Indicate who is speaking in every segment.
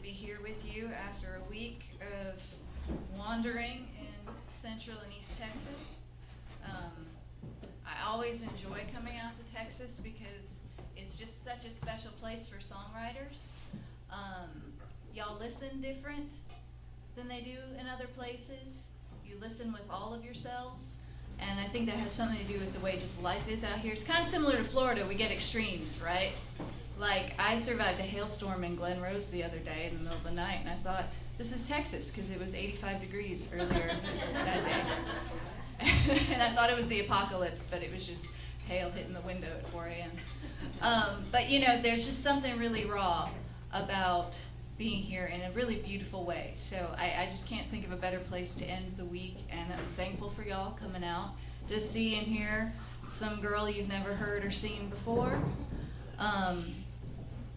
Speaker 1: be here with you after a week of wandering in Central and East Texas. I always enjoy coming out to Texas because it's just such a special place for songwriters. Y'all listen different than they do in other places. You listen with all of yourselves. And I think that has something to do with the way just life is out here. It's kind of similar to Florida. We get extremes, right? Like, I survived a hailstorm in Glen Rose the other day in the middle of the night, and I thought, this is Texas, because it was 85 degrees earlier that day. And I thought it was the apocalypse, but it was just hail hitting the window at 4 a.m. But, you know, there's just something really raw about being here in a really beautiful way. So I just can't think of a better place to end the week, and I'm thankful for y'all coming out to see and hear some girl you've never heard or seen before.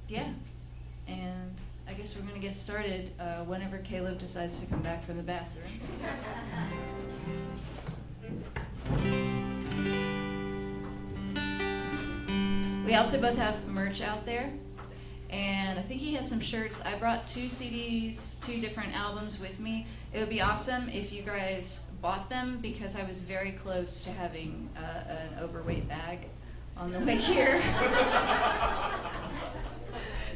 Speaker 1: Yeah, and I guess we're gonna get started whenever Caleb decides to come back from the bathroom. We also both have merch out there. And I think he has some shirts. I brought 2 CDs, 2 different albums with me. It would be awesome if you guys bought them because I was very close to having an overweight bag on the way here.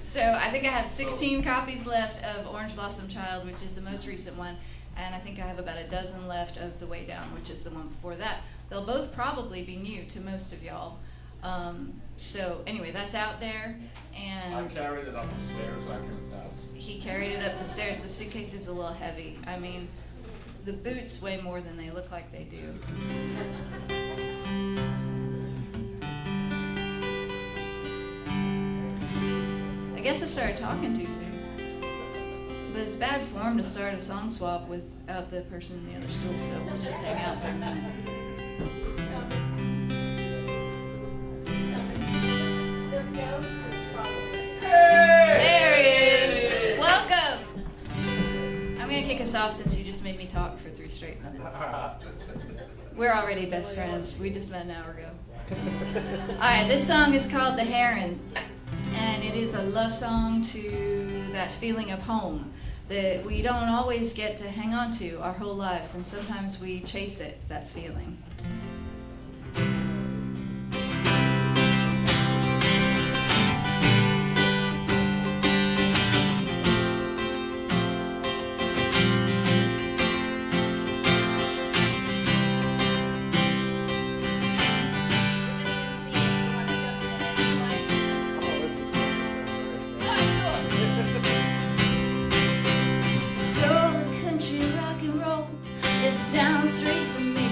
Speaker 1: So I think I have 16 copies left of Orange Blossom Child, which is the most recent one. And I think I have about a dozen left of The Way Down, which is the one before that. They'll both probably be new to most of y'all. So anyway, that's out there, and
Speaker 2: I carried it up the stairs, I can attest.
Speaker 1: He carried it up the stairs. The suitcase is a little heavy. I mean, the boots weigh more than they look like they do. I guess I started talking too soon. But it's bad form to start a song swap without the person in the other stool, so we'll just hang out for a minute. There he is. Welcome. I'm going to kick us off since you just made me talk for 3 straight minutes. We're already best friends. We just met an hour ago. All right, this song is called The Heron, and it is a love song to that feeling of home that we don't always get to hang on to our whole lives, and sometimes we chase it, that feeling. Down straight from me.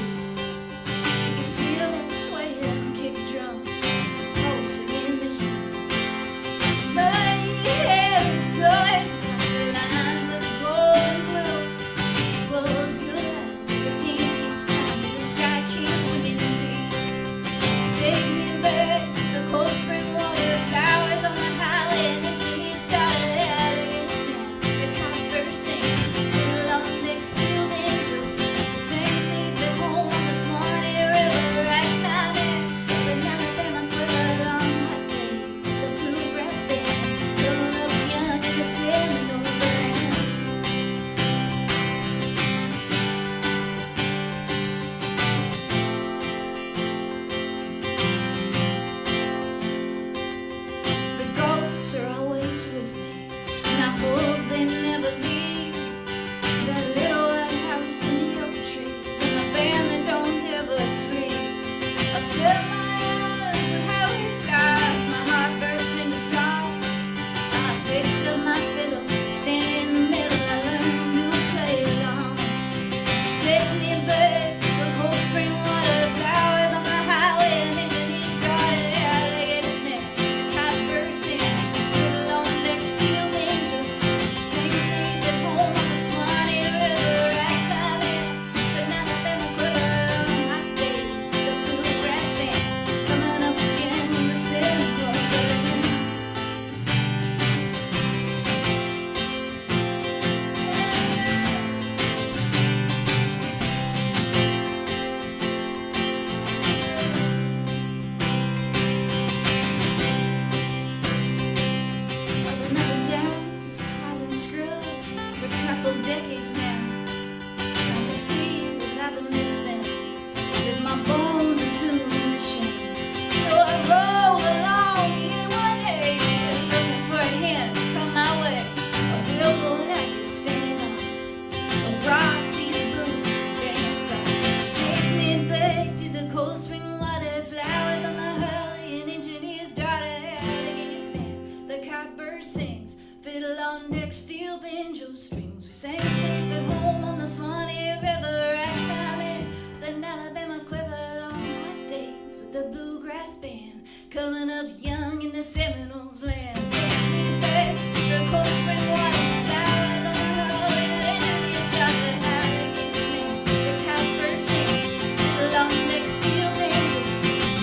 Speaker 1: bluegrass band coming up young in the Seminoles land. The cold spring water flowers on the road, and you got the hurricane, the cowbird sings, the long neck steel bangles,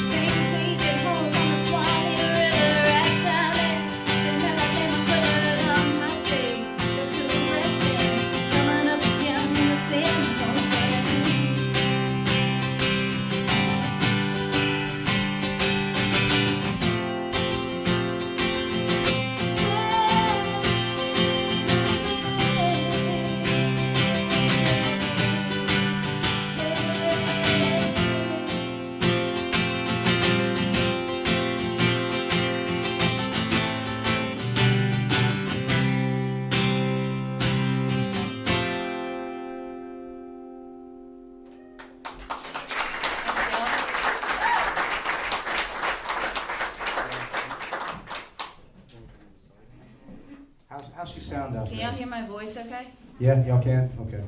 Speaker 1: sing sage at home on the Swanee River, ragtime and the Alabama bird on my day. The bluegrass band coming up young in the Seminoles land.
Speaker 3: How's she sound out
Speaker 1: Can
Speaker 3: there?
Speaker 1: y'all hear my voice okay?
Speaker 3: Yeah, y'all can? Okay.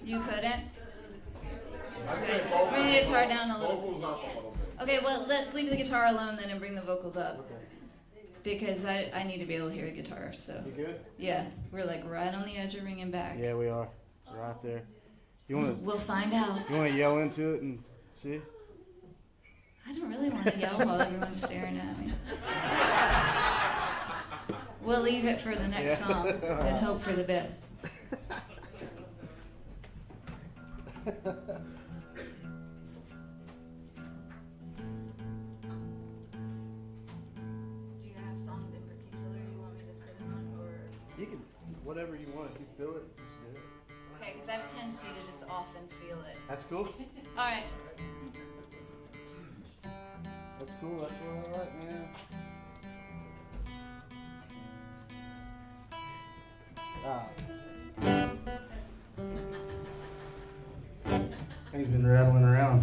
Speaker 1: You couldn't?
Speaker 2: I'd say
Speaker 1: Bring the guitar down a little.
Speaker 2: vocals up a little bit.
Speaker 1: Okay, well, let's leave the guitar alone then and bring the vocals up. Because I need to be able to hear the guitar, so.
Speaker 3: You good?
Speaker 1: Yeah, we're like right on the edge of ringing back.
Speaker 4: Yeah, we are. Right there. You
Speaker 1: We'll find out.
Speaker 4: wanna yell into it and see?
Speaker 1: I don't really want to yell while everyone's staring at me. We'll leave it for the next
Speaker 4: Yeah.
Speaker 1: song and hope for the best. Do you have songs in particular you want me to sit on, or?
Speaker 4: You can whatever you want. If you feel it, just do it.
Speaker 1: Okay, because I have a tendency to just often feel it.
Speaker 4: That's cool.
Speaker 1: All right.
Speaker 4: That's cool. That's what I like, man.
Speaker 3: He's been rattling around.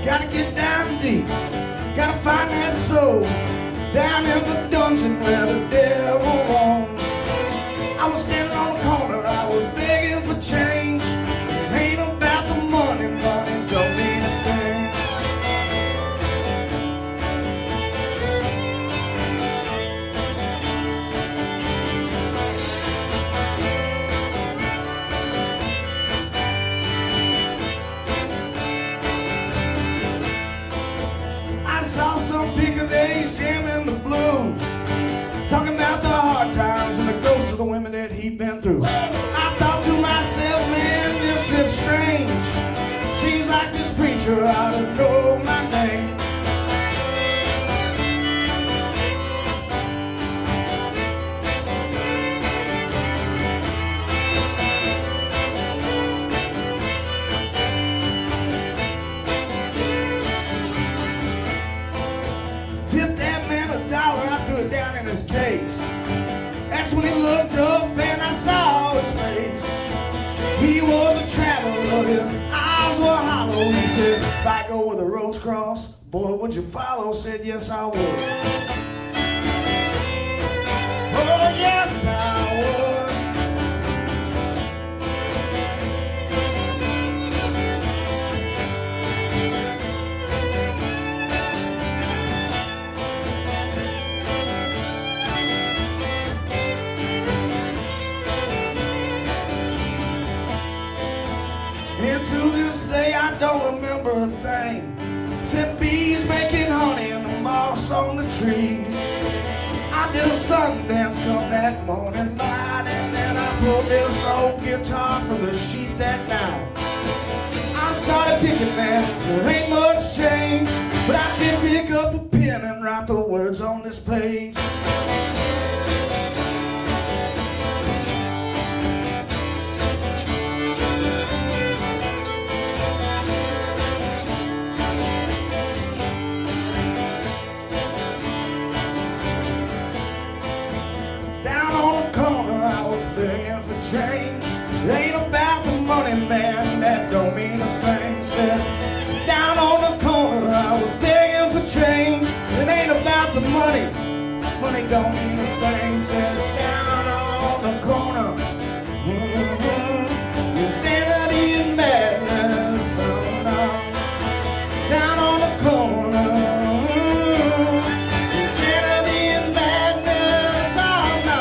Speaker 3: Gotta get down deep, gotta find that soul down in the dungeon where the devil roams. I was standing on the corner, I was begging for change. It ain't about the money, money don't mean a thing. I saw some picadillos jamming the blues, talking about the hard times and the ghosts of the women that he'd been through. I thought to myself, man, this trip's strange. Seems like this preacher ought to know my name. Tipped that man $1, I threw it down in his case. That's when he looked up and I saw his face. He was a traveler, his eyes were hollow. He said, if I go where the roads cross, boy, would you follow? Said, yes, I would. Oh, yes, I would. And to this day I don't remember a thing, except bees making honey and the moss on the trees. I did a Sundance come that morning night, and then I pulled this old guitar from the sheet that night. I started picking, man, there ain't much change, but I did pick up a pen and write the words on this page. Down on the corner I was begging for change. It ain't about the money, man, that don't mean a thing. Said, down on the corner I was begging for change. It ain't about the money, money don't mean a thing. Said, down on the corner, insanity and madness, oh no. Down on the corner, insanity and madness, oh no.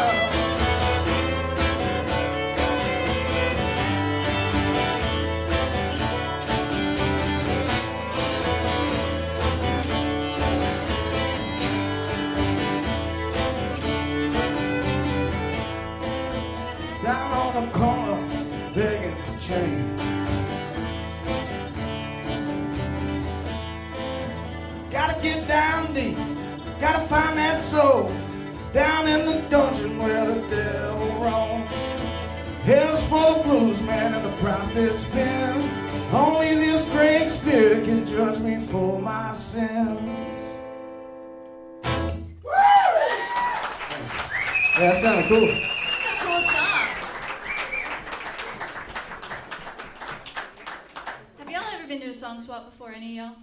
Speaker 3: Down on the corner, begging for change. Gotta get down deep, gotta find that soul. Down in the dungeon where the devil roams. Hell's full of blues, man, and the prophet's pen. Only this great spirit can judge me for my sins.
Speaker 4: Yeah, that sounded cool.
Speaker 1: It's a cool song. Have y'all ever been to a song swap before, any of y'all?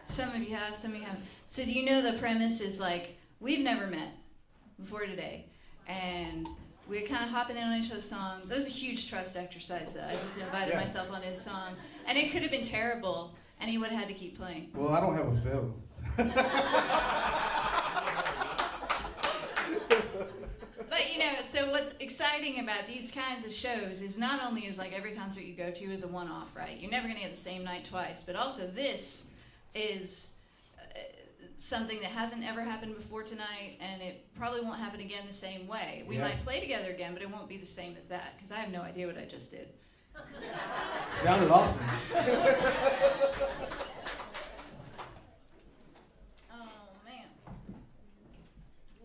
Speaker 1: Some of you have, some of you haven't. So do you know the premise is like, we've never met before today, and we're kind of hopping in on each other's songs. That was a huge trust exercise, though. I just invited myself on his song, and it could have been terrible, and he would have had to keep playing.
Speaker 4: Well, I don't have a fiddle.
Speaker 1: But you know, so what's exciting about these kinds of shows is not only is like every concert you go to is a one-off, right? You're never gonna get the same night twice, but also this is something that hasn't ever happened before tonight, and it probably won't happen again the same way. We might play together again, but it won't be the same as that, because I have no idea what I just did.
Speaker 4: Sounded awesome.
Speaker 1: Oh, man.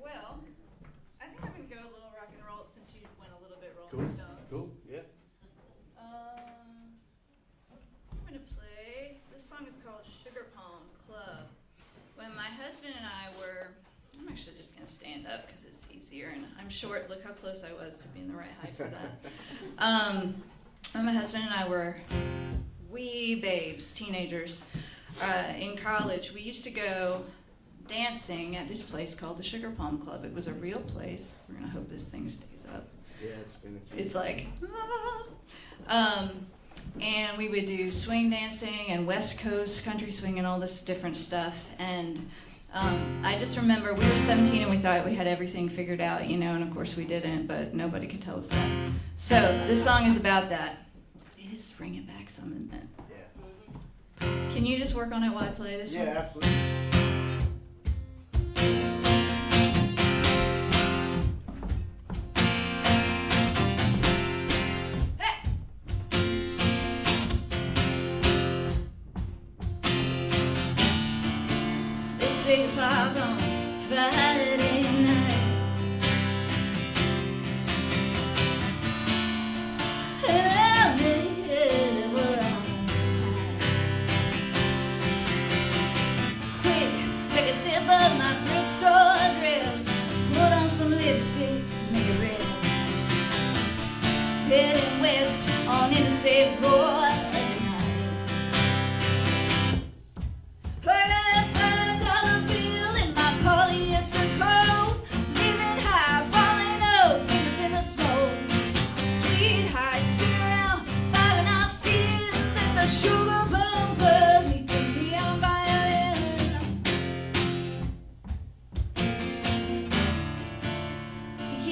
Speaker 1: Well, I think I'm going to go a little rock and roll since you went a little bit Rolling Stones.
Speaker 4: Cool. Yeah.
Speaker 1: I'm going to play, this song is called Sugar Palm Club. When my husband and I were, I'm actually just going to stand up because it's easier, and I'm short. Look how close I was to being the right height for that. When my husband and I were wee babes, teenagers, in college, we used to go dancing at this place called the Sugar Palm Club. It was a real place. We're going to hope this thing stays up.
Speaker 4: Yeah, it's finished.
Speaker 1: It's like, and we would do swing dancing and West Coast country swing and all this different stuff. And I just remember we were 17 and we thought we had everything figured out, you know, and of course we didn't, but nobody could tell us that. So this song is about that. It is bringing back some, isn't it?
Speaker 4: Yeah.
Speaker 1: Can you just work on it while I play this one?
Speaker 4: Yeah, absolutely.
Speaker 1: It's 8 o'clock on Friday night, and I'm never on time. Quick, take a sip of my thrift store dress, put on some lipstick, make it red. Heading west on Interstate 4.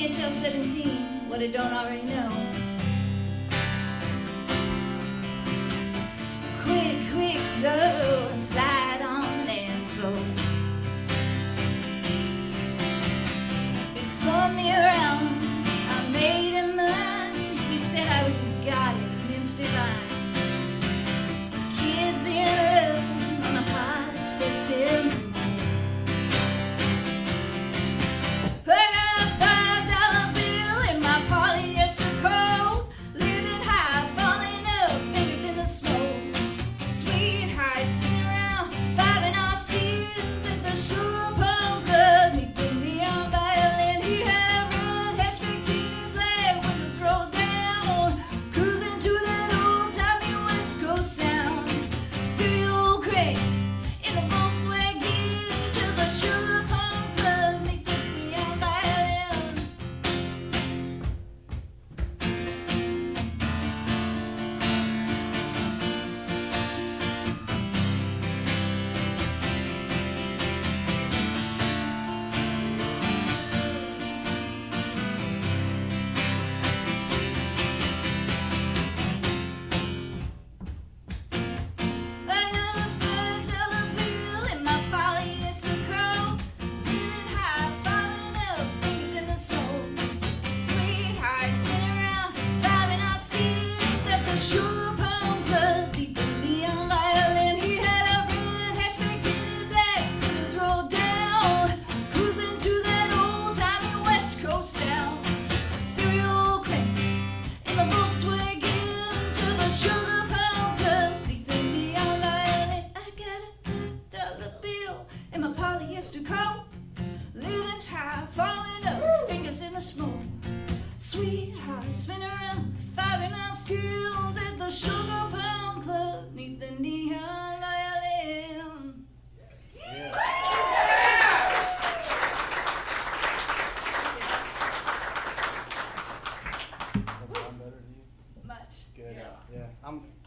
Speaker 1: Tell 17 what it don't already know. Quick, quick, slow, slide on the dance floor.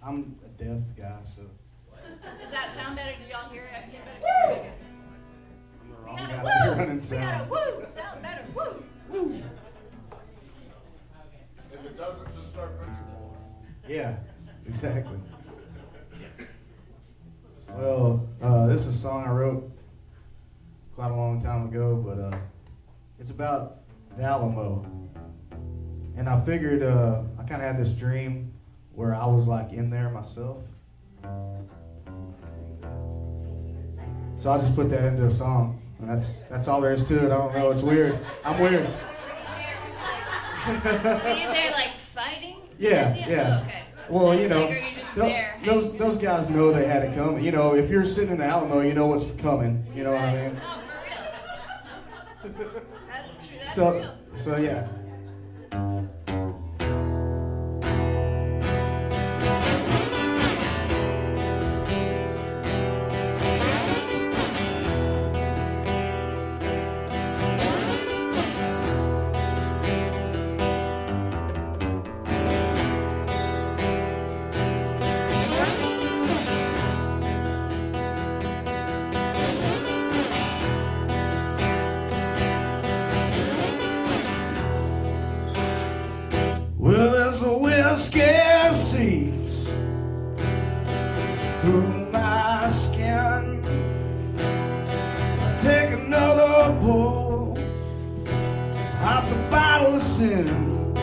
Speaker 3: I'm a deaf guy, so
Speaker 1: Does that sound better? Did y'all hear it? I can get better. Okay.
Speaker 3: I'm the
Speaker 1: We
Speaker 3: wrong
Speaker 1: got
Speaker 3: guy
Speaker 1: a
Speaker 3: to be
Speaker 1: woo!
Speaker 3: running
Speaker 1: We got a
Speaker 3: sound.
Speaker 1: woo! Sound better. Woo! Woo!
Speaker 2: If it doesn't, just start drinking more.
Speaker 3: Yeah, exactly. Well, this is a song I wrote quite a long time ago, but it's about the Alamo. And I figured I kind of had this dream where I was like in there myself. So I just put that into a song. And that's all there is to it. I don't know. It's weird. I'm weird.
Speaker 1: Were you there like fighting?
Speaker 3: Yeah.
Speaker 1: Oh, okay.
Speaker 3: Well,
Speaker 1: It's
Speaker 3: you know,
Speaker 1: like, are you just there?
Speaker 3: those guys know they had it coming. You know, if you're sitting in the Alamo, you know what's coming. You know what I mean?
Speaker 1: Oh, for real. That's true. That's
Speaker 3: So,
Speaker 1: real.
Speaker 3: so yeah. Well, as the whiskey seeps through my skin, I take another pull off the bottle of sin.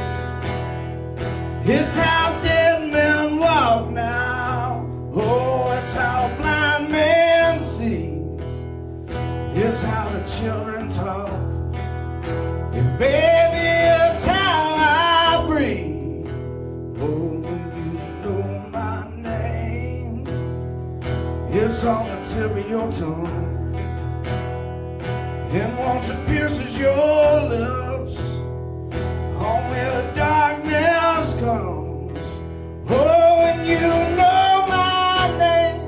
Speaker 3: It's how dead men walk now. Oh, it's how a blind man sees. It's how the children talk. And baby, it's how I breathe. Oh, when you know my name, it's on the tip of your tongue. And once it pierces your lips, only the darkness comes. Oh, when you know my name.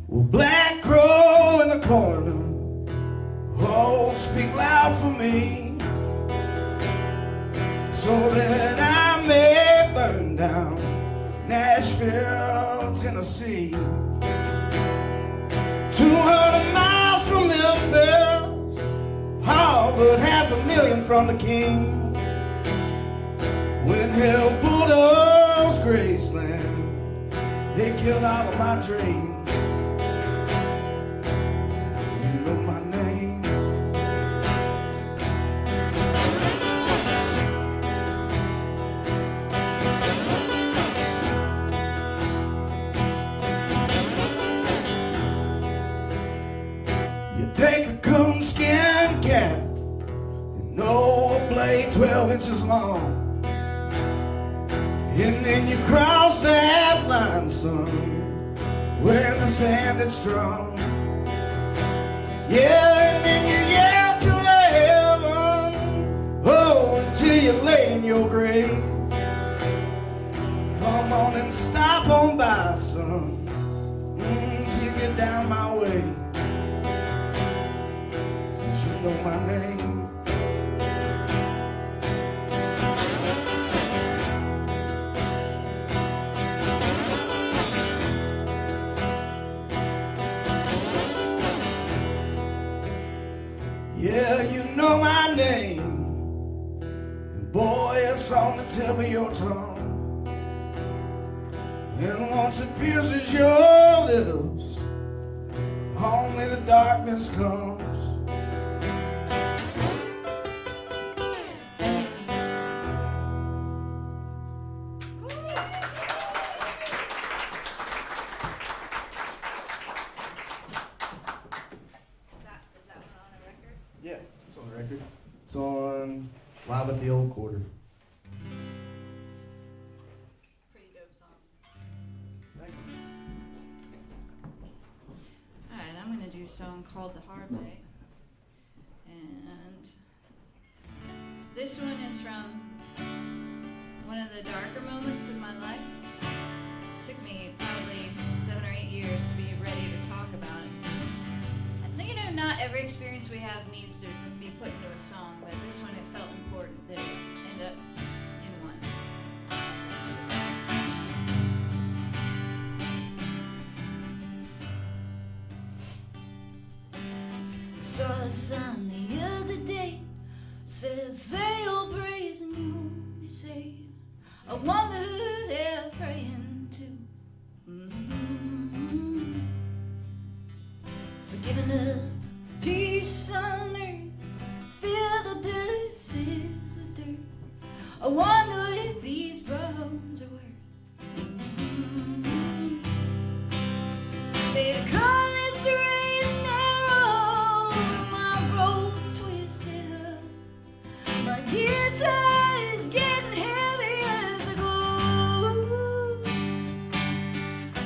Speaker 3: Well, black crow in the corner, oh, speak loud for me, so that I may burn down Nashville, Tennessee. 200 miles from Memphis, oh, but 500,000 from the king. When hell bulldozed Graceland, they killed all of my dreams. You know my name. You take a coonskin cap, you know a blade 12 inches long, and then you cross that line, son, where in the sand it's strong. Yeah, and then you yell to the heaven, oh, until you're laid in your grave. Come on and stop on by, son, till you get down my way. 'Cause you know my name. Yeah, you know my name. And boy, it's on the tip of your tongue. And once it pierces your lips, only the darkness comes.
Speaker 1: Is that one on a record?
Speaker 3: Yeah, it's on the record. It's on Live at the Old Quarter.
Speaker 1: Pretty dope song.
Speaker 3: Thank you.
Speaker 1: Alright, I'm gonna do a song called The Hard Way. And this one is from one of the darker moments of my life. It took me probably 7 or 8 8 years to be ready to talk about it. And you know, not every experience we have needs to be put into a song, but this one, it felt important that it ended up in one. Saw a sign the other day, says say your praise and you'll be saved. I wonder who they're praying to. Forgiving the peace on earth, fill the places with dirt. I wonder if these roads are worth. They call it straight and narrow, my road's twisted up. My guitar is getting heavy as I go.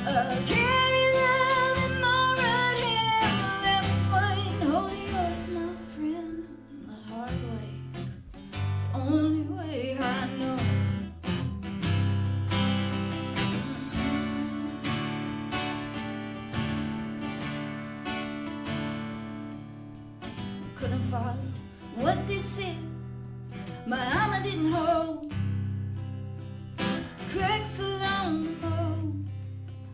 Speaker 1: I'll carry love in my right hand, left one holding yours, my friend. The hard way, it's the only way I know. Couldn't follow what they said, my armor didn't hold. Cracks along the road,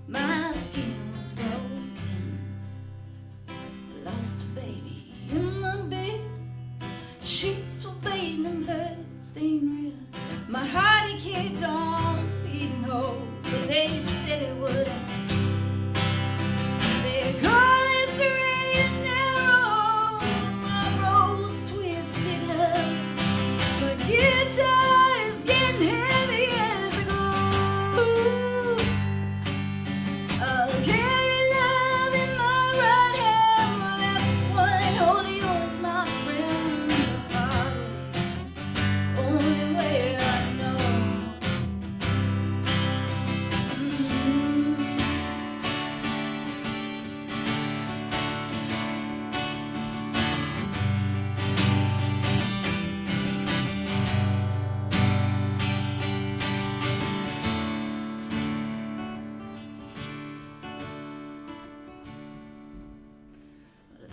Speaker 1: my skin was broken. Lost a baby in my bed, sheets were fading and blood stained red. My heart, it kept on beating whole, but they said it would. They call it straight and narrow, my road's twisted up. My guitar is getting heavy as I go. I'll carry love in my right hand, my left one holding yours, my friend. The hard way, only way I know.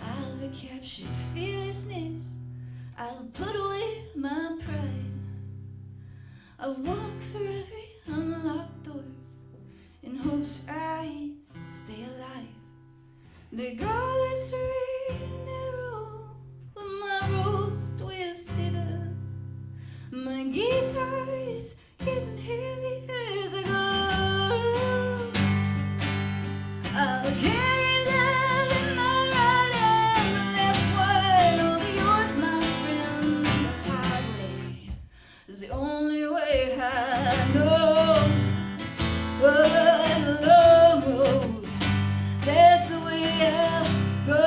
Speaker 1: I'll recaptured fearlessness, I'll put away my pride. I've walked through every unlocked door in hopes I'd stay alive. They go this straight and narrow, but my road's twisted up. My guitar is getting heavy as I go. I'll carry love in my right hand, my left one over yours, my friend. The highway is the only way I know. But the long road, that's the way I'll go.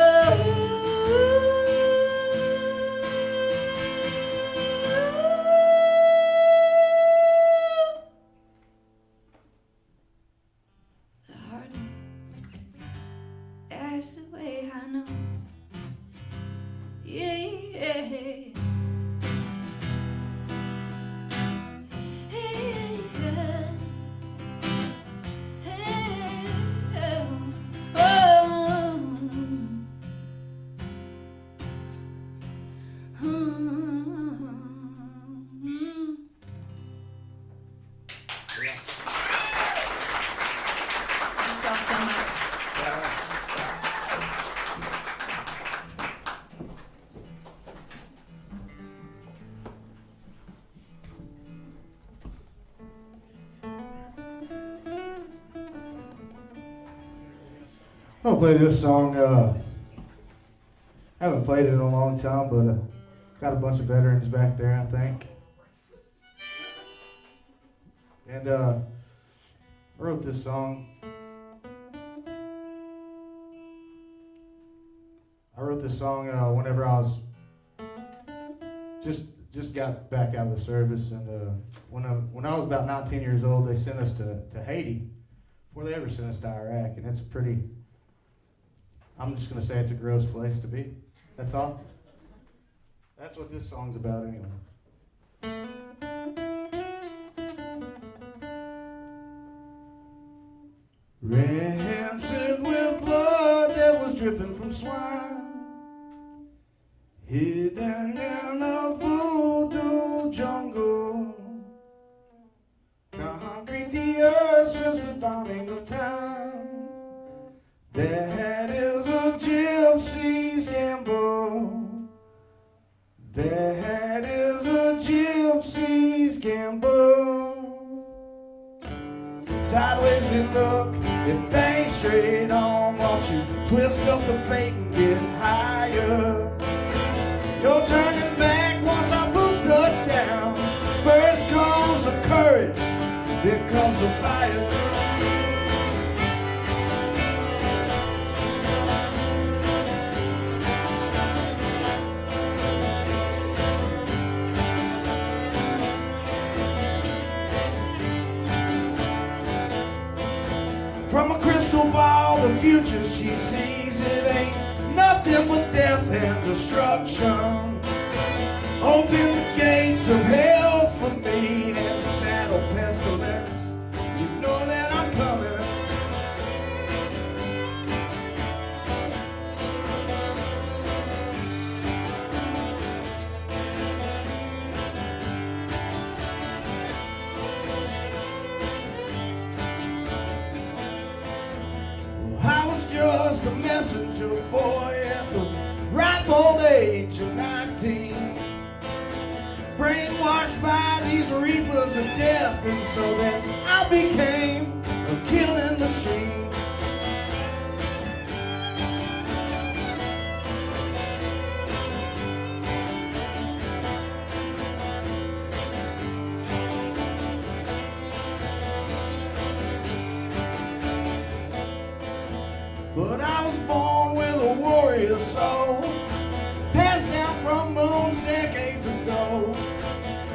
Speaker 1: The hard way, that's the way I know. Yeah, yeah. Hey, yeah. Hey, oh, oh. Thanks y'all so much.
Speaker 3: I'm gonna play this song. Haven't played it in a long time, but got a bunch of veterans back there, I think. And I wrote this song. Whenever I was just got back out of the service, and when I was about 19 years old, they sent us to Haiti before they ever sent us to Iraq, and it's pretty. I'm just gonna say it's a gross place to be. That's all. That's what this song's about, anyway. Ransom. dripping from swine. Hidden in the voodoo jungle, concrete the earth since the dawning of time. That is a gypsy's gamble. That is a gypsy's gamble. Sideways we look, if things straight on, won't you twist up the fate and get higher? No turning back once our boots touch down. First comes the courage, then comes the fire. From a crystal ball, the future she sees, it ain't nothing but death and destruction. Open the gates of hell for me and saddle pestilence. You know that I'm coming. I was just a messenger boy at the ripe old age of 19, brainwashed by these reapers of death, and so that I became a killing machine. But I was born with a warrior soul, passed down from moons decades ago.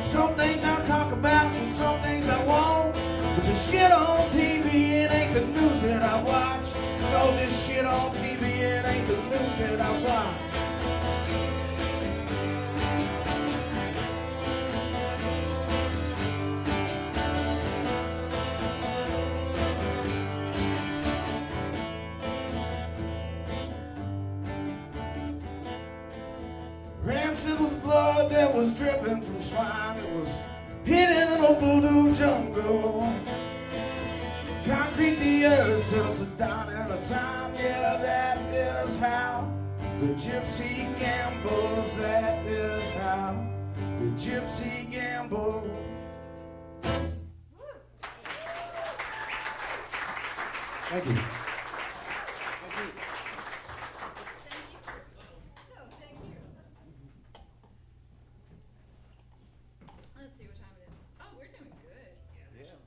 Speaker 3: Some things I'll talk about and some things I won't. But the shit on TV, it ain't the news that I watch. No, this shit on TV, it ain't the news that I watch. Rancid with blood that was dripping from swine. It was hidden in a voodoo jungle. Concrete the earth since the dawning of time. Yeah, that is how the gypsy gambles. That is how the gypsy gambles. Thank you.
Speaker 1: Let's see what time it is. Oh, we're doing good.
Speaker 4: Yeah.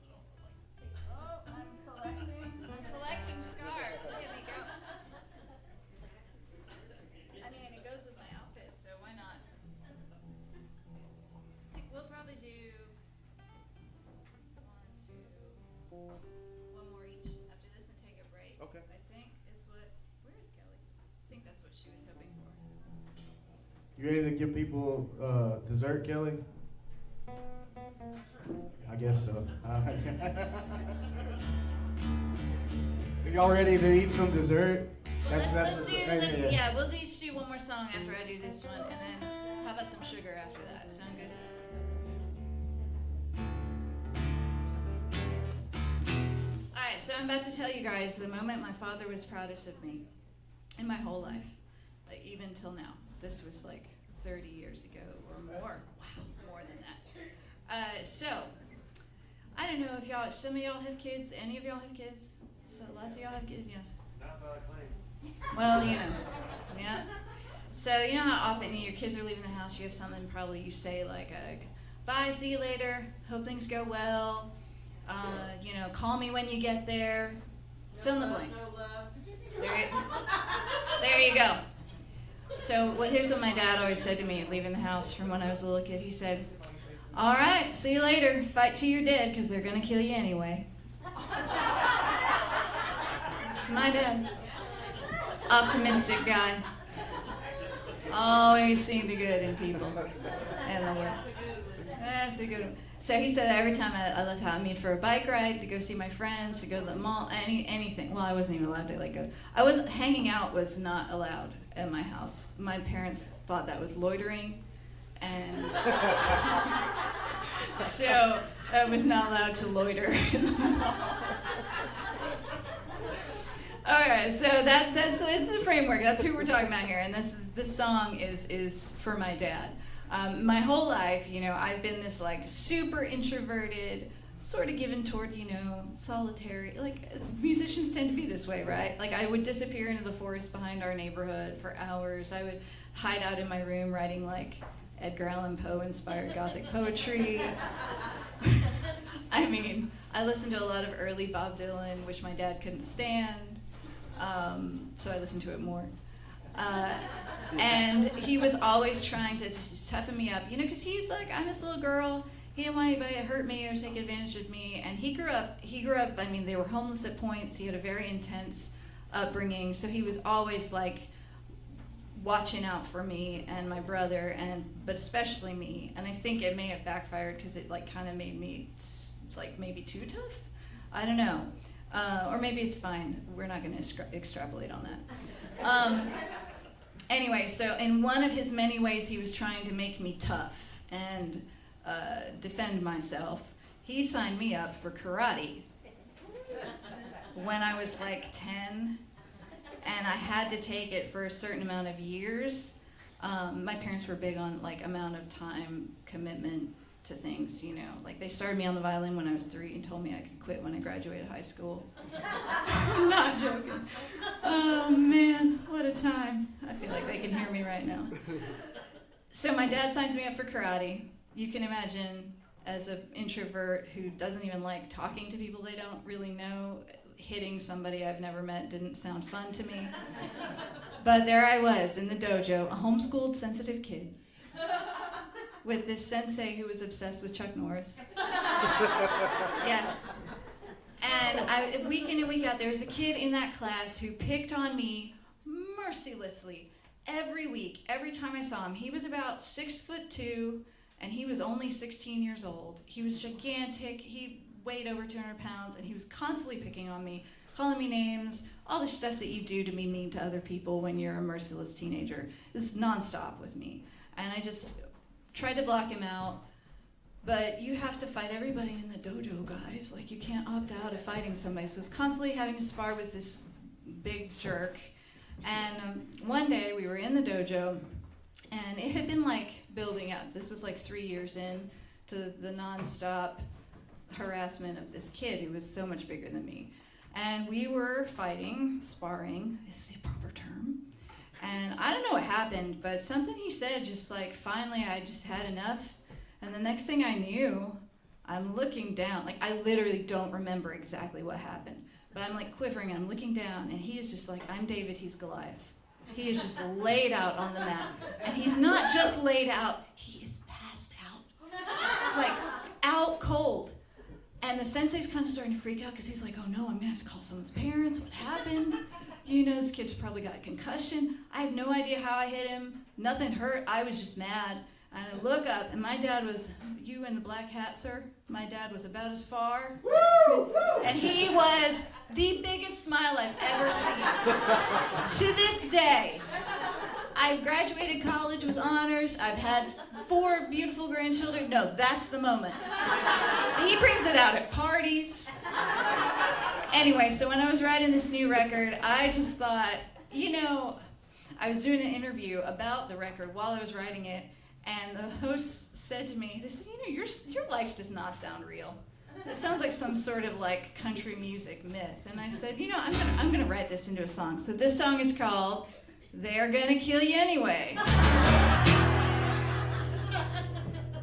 Speaker 1: Oh, I'm collecting scarves. Look at me go. I mean, it goes with my outfit, so why not? I think we'll probably do one more each after this and take a break.
Speaker 4: Okay.
Speaker 1: I think is what. Where is Kelly? I think that's what she was hoping for.
Speaker 3: You ready to give people dessert, Kelly? I guess so. Are y'all ready to eat some dessert?
Speaker 1: Let's do yeah, we'll each do one more song after I do this one, and then how about some sugar after that? Sound good? Alright, so I'm about to tell you guys the moment my father was proudest of me in my whole life. Like, even till now. This was like 30 years ago or more. Wow, more than that. So, I don't know if y'all, some of y'all have kids, any of y'all have kids? So lots of y'all have kids, yes?
Speaker 4: Not that I claim.
Speaker 1: Well, you know, yeah. So you know how often your kids are leaving the house, you have something probably you say like, bye, see you later, hope things go well, you know, call me when you get there, fill in the blank. There you go. So here's what my dad always said to me leaving the house from when I was a little kid. He said, all right, see you later, fight till you're dead because they're going to kill you anyway. It's my dad. Optimistic guy. Always seeing the good in people and the world. That's a good one. So he said every time I left out, I mean, for a bike ride, to go see my friends, to go to the mall, anything. Well, I wasn't even allowed to go. Hanging out was not allowed at my house. My parents thought that was loitering, and so I was not allowed to loiter in the mall. All right, so that's the framework. That's who we're talking about here, and this song is for my dad. My whole life, I've been this super introverted, sort of given toward, solitary. As musicians tend to be this way, right? I would disappear into the forest behind our neighborhood for hours. I would hide out in my room writing Edgar Allan Poe inspired Gothic poetry. I mean, I listened to a lot of early Bob Dylan, which my dad couldn't stand, so I listened to it more. And he was always trying to toughen me up, because he's I'm this little girl. He didn't want anybody to hurt me or take advantage of me. And he grew up, I mean, they were homeless at points. He had a very intense upbringing. So he was always watching out for me and my brother, but especially me. And I think it may have backfired because it kind of made me maybe too tough. I don't know. Or maybe it's fine. We're not going to extrapolate on that. Anyway, so in one of his many ways he was trying to make me tough and defend myself, he signed me up for karate when I was 10, and I had to take it for a certain amount of years. My parents were big on amount of time commitment to things, they started me on the violin when I was 3 and told me I could quit when I graduated high school. I'm not joking. Oh man, what a time. I feel like they can hear me right now. So my dad signs me up for karate. You can imagine, as an introvert who doesn't even like talking to people they don't really know, hitting somebody I've never met didn't sound fun to me. But there I was in the dojo, a homeschooled, sensitive kid, with this sensei who was obsessed with Chuck Norris. Yes. And week in and week out, there was a kid in that class who picked on me mercilessly every week, every time I saw him. He was about 6'2", and he was only 16 years old. He was gigantic. He weighed over 200 pounds, and he was constantly picking on me, calling me names, all the stuff that you do to be mean to other people when you're a merciless teenager. It was nonstop with me. And I just tried to block him out. But you have to fight everybody in the dojo, guys. You can't opt out of fighting somebody. So I was constantly having to spar with this big jerk. And one day we were in the dojo, and it had been building up. This was 3 years in to the nonstop harassment of this kid who was so much bigger than me. And we were fighting, sparring, is the proper term. And I don't know what happened, but something he said just finally I just had enough. And the next thing I knew, I'm looking down. I literally don't remember exactly what happened. But I'm quivering, and I'm looking down, and he is just I'm David, he's Goliath. He is just laid out on the mat. And he's not just laid out, he is passed out. Out cold. And the sensei's kind of starting to freak out because he's oh no, I'm going to have to call someone's parents. What happened? This kid's probably got a concussion. I have no idea how I hit him. Nothing hurt. I was just mad. And I look up, and my dad was, you in the black hat, sir? My dad was about as far. Woo! And he was the biggest smile I've ever seen. To this day, I've graduated college with honors. I've had 4 beautiful grandchildren. No, that's the moment. He brings it out at parties. Anyway, so when I was writing this new record, I just thought, I was doing an interview about the record while I was writing it, and the host said to me, they said, your life does not sound real. It sounds like some sort of country music myth. And I said, I'm gonna write this into a song. So this song is called They're Gonna Kill You Anyway.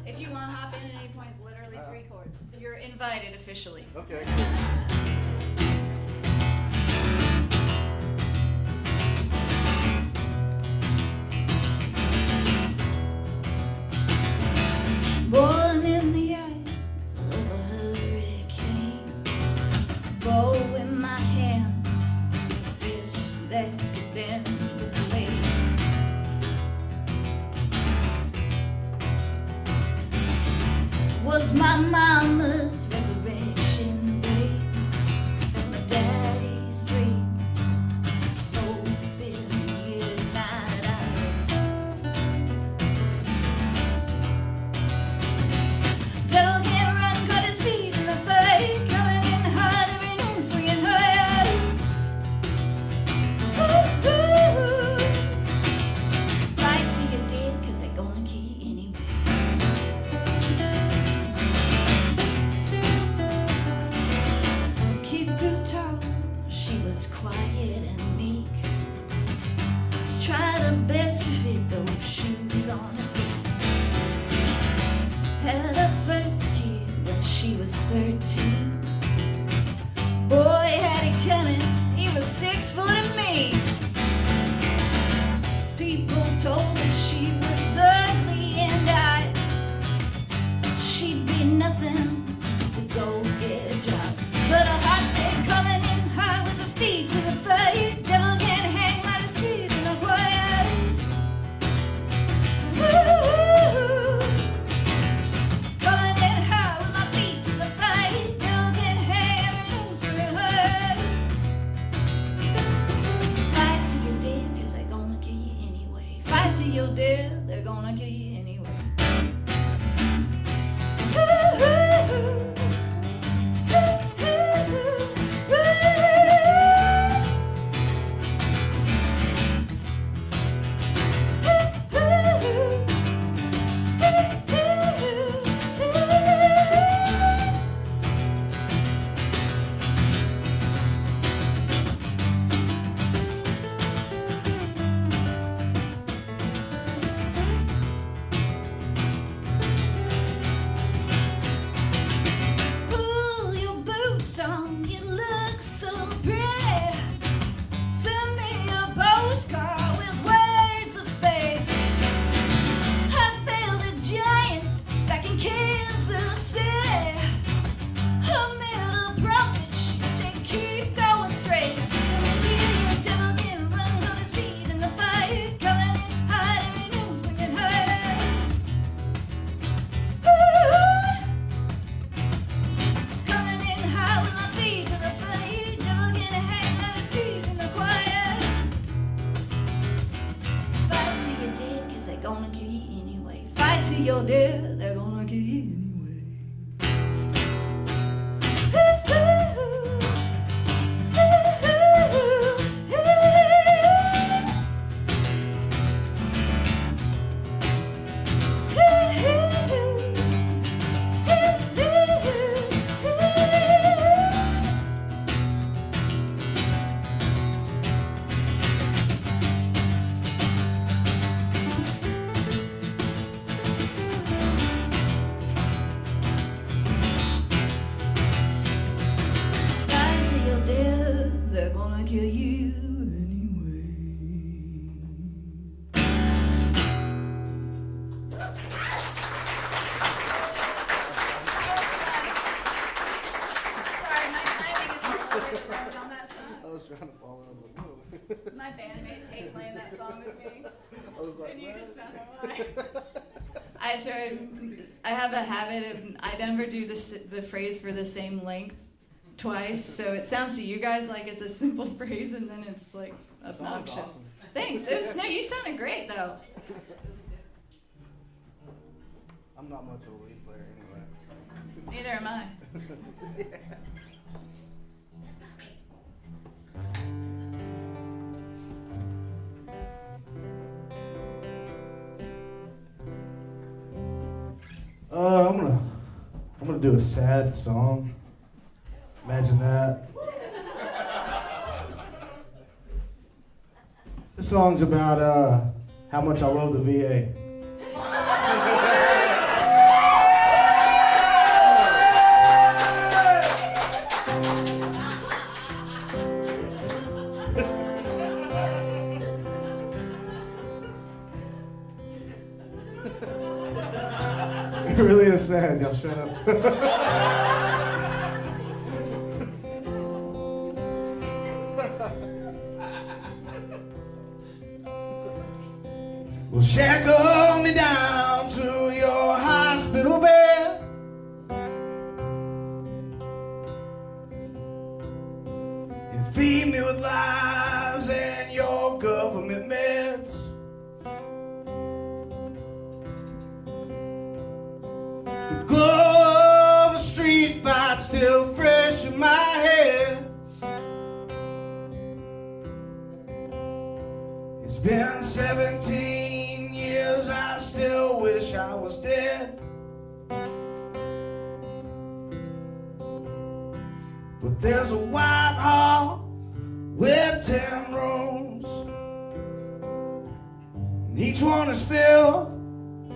Speaker 1: If you want to hop in at any point, it's literally 3 chords. You're invited officially.
Speaker 4: Okay.
Speaker 1: Born in the eye of a hurricane, bow in my hand, a fist that could bend the blade. Was my was 13. Boy, had he coming, he was 6 foot of me. People told me she was ugly and she'd be nothing to go get a job. But her heart stayed coming in high with her feet to the fire. Devil can't hang like a seed in the quiet. Ooh, coming in high with my feet to the fire. Devil can't hang every noose in her head. Fight till you're dead, 'cause they're gonna kill you anyway. Fight till you're dead, they're gonna kill you anyway. Pull your boots on, you look so pretty. Send me a postcard with words of faith. I failed a giant back in Kansas City. I met a prophet, she said keep going straight. The devil can run on his feet in the fire. Coming in hot, every news we can hide. Coming in high with my feet to the fire. Devil can hang on his feet in the quiet. Fight till you're dead, 'cause they're gonna kill you anyway. Fight till you're dead, they're gonna kill you anyway. Fight till you're dead, they're gonna kill you anyway. Sorry, my timing is a little bit wrong on that song.
Speaker 4: I was trying to follow. I was like, whoa.
Speaker 1: My bandmates hate playing that song with me,
Speaker 4: I was like,
Speaker 1: and you
Speaker 4: what?
Speaker 1: just found out why. I have a habit of I never do the phrase for the same length twice, so it sounds to you guys like it's a simple phrase, and then it's like
Speaker 4: Sounds
Speaker 1: obnoxious.
Speaker 4: awesome.
Speaker 1: Thanks. No, you sounded great though.
Speaker 4: I'm not much of a lead player anyway.
Speaker 1: Neither am I.
Speaker 3: I'm gonna do a sad song. Imagine that. This song's about how much I love the VA. It really is sad. Y'all shut up. Well, shackle me down to your hospital bed. And feed me with lies and your government meds. The glow of a street fight still fresh in my head. It's been 17 years, I still wish I was dead. But there's a white hall with 10 rooms, and each one is filled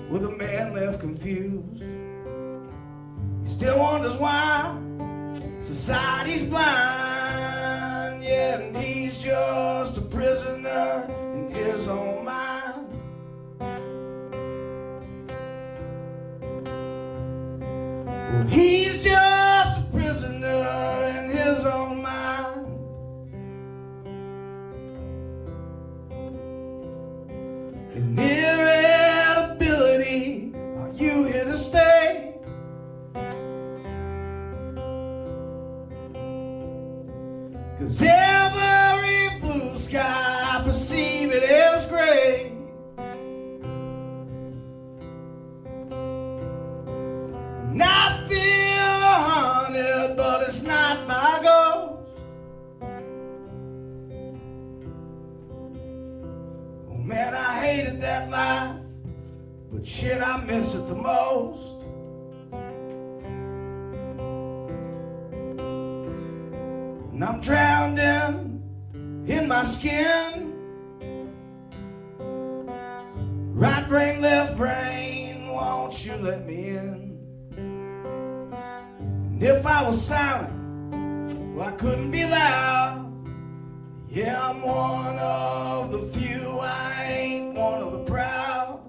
Speaker 3: with a man left confused. He's still wonders why society's blind. Yeah, and he's just a prisoner in his own mind. Well, he's just a prisoner in his own mind. And irritability, are you here to stay? 'Cause every blue sky I perceive it as gray. And I feel haunted, but it's not my ghost. Oh man, I hated that life, but shit, I miss it the most. And I'm drowned in my skin. Right brain, left brain, won't you let me in? And if I was silent, well, I couldn't be loud. Yeah, I'm one of the few, I ain't one of the proud.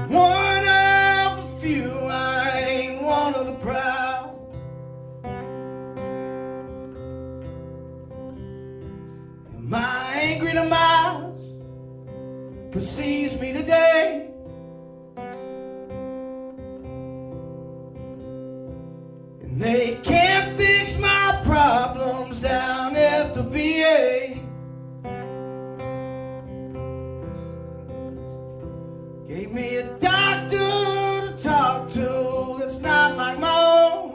Speaker 3: I'm one of the few, I ain't one of the proud. And my angry demise precedes me today. And they can't fix my problems down at the VA. Gave me a doctor to talk to that's not like my own.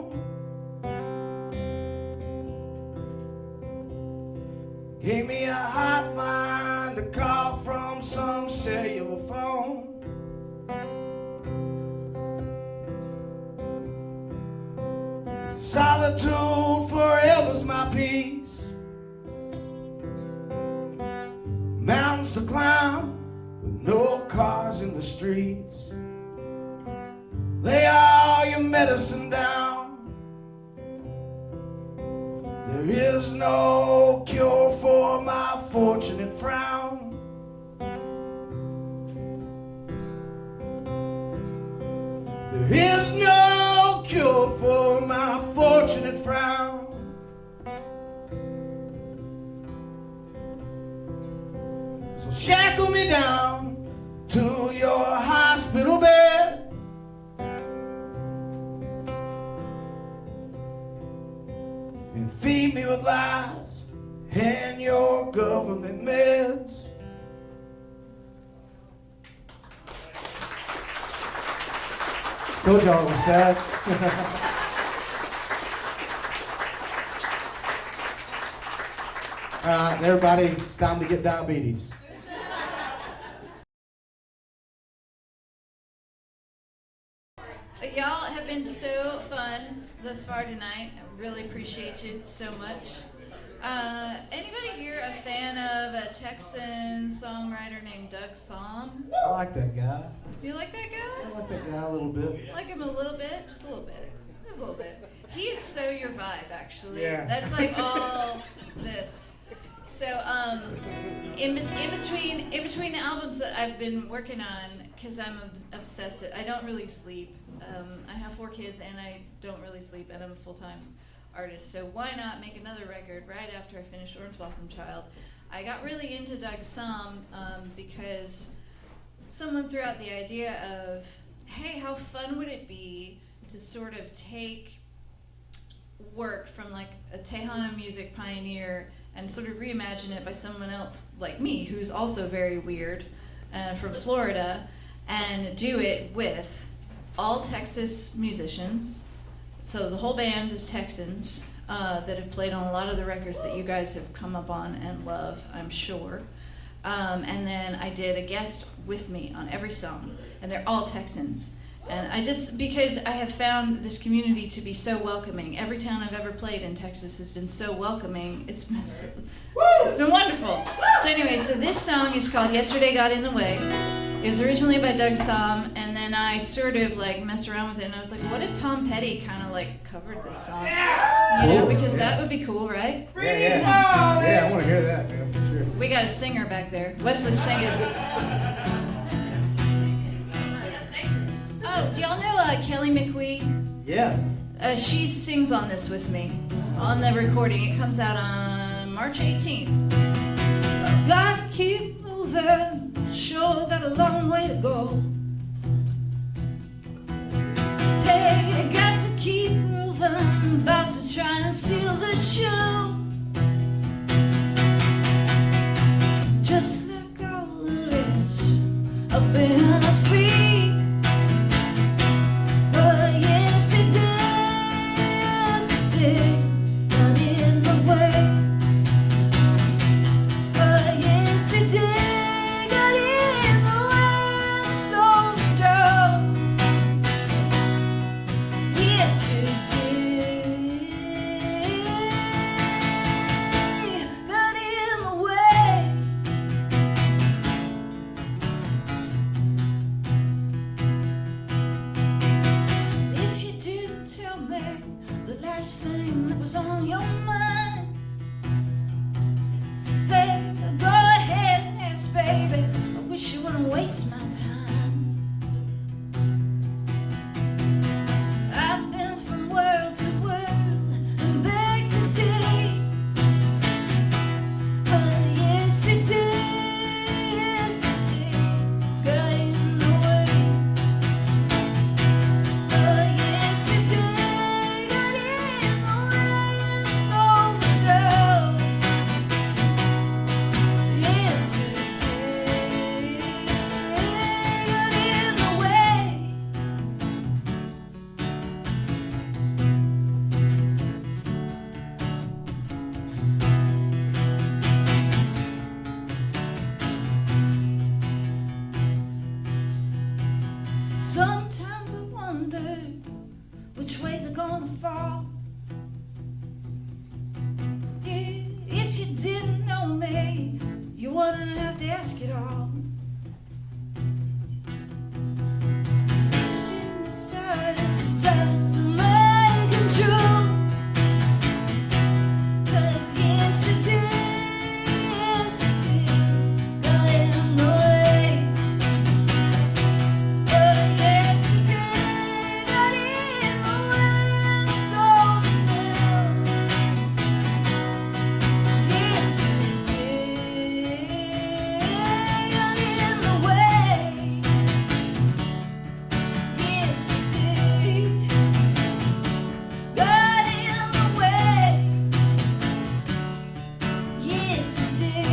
Speaker 3: Gave me a hotline to call from some cellular phone. Solitude forever's my peace. Mountains to climb with no cars in the streets. Lay all your medicine down. There is no cure for my fortunate frown. There is no cure for my fortunate frown. So shackle me down to your hospital bed. And feed me with lies and your government meds.
Speaker 4: Told y'all it was sad. All right, everybody, it's time to get diabetes.
Speaker 1: Y'all have been so fun thus far tonight. I really appreciate you so much. Anybody here a fan of a Texan songwriter named Doug Somm?
Speaker 4: I like that guy.
Speaker 1: You like that guy?
Speaker 4: I like that guy a little bit.
Speaker 1: Like him a little bit? Just a little bit. Just a little bit. He is so your vibe, actually.
Speaker 3: Yeah.
Speaker 1: That's like all this. So, in between the albums that I've been working on, because I'm obsessive, I don't really sleep. I have 4 kids and I don't really sleep, and I'm a full-time artist. So why not make another record right after I finished Orange Blossom Child? I got really into Doug Somm because someone threw out the idea of, hey, how fun would it be to sort of take work from like a Tejano music pioneer and sort of reimagine it by someone else like me, who's also very weird, from Florida, and do it with all Texas musicians. So the whole band is Texans that have played on a lot of the records that you guys have come up on and love, I'm sure. And then I did a guest with me on every song, and they're all Texans. And because I have found this community to be so welcoming. Every town I've ever played in Texas has been so welcoming. It's been wonderful. So anyway, so this song is called Yesterday Got in the Way. It was originally by Doug Somm, and then I sort of like messed around with it, and I was like, what if Tom Petty kind of like covered this song? You know, because that would be cool, right?
Speaker 4: Yeah, I want to hear that, man, for sure.
Speaker 1: We got a singer back there. Wesley's singing. Oh, do y'all know Kelly McWee?
Speaker 4: Yeah.
Speaker 1: She sings on this with me on the recording. It comes out on March 18th. Gotta keep moving, sure got a long way to go. Hey, got to keep moving, about to try and steal the show. Just like all the rest, I've been asleep. But yesterday got in the way. But yesterday got in the way and slowed me down. Yesterday got in the way. If you didn't tell me the last thing that was on your mind, hey, go ahead and ask, baby. I wish you wouldn't waste my time. I've been from world to world and back today. But yesterday got in the way. But yesterday got in the way and slowed me down. Yesterday got in the way. Sometimes I wonder which way they're gonna fall. If you didn't know me, you wouldn't have to ask it all. Seem the stars is out of my control. 'Cause yesterday got in the way. But yesterday got in the way and slowed me down. Yesterday got in the way. Yesterday got in the way. Yesterday.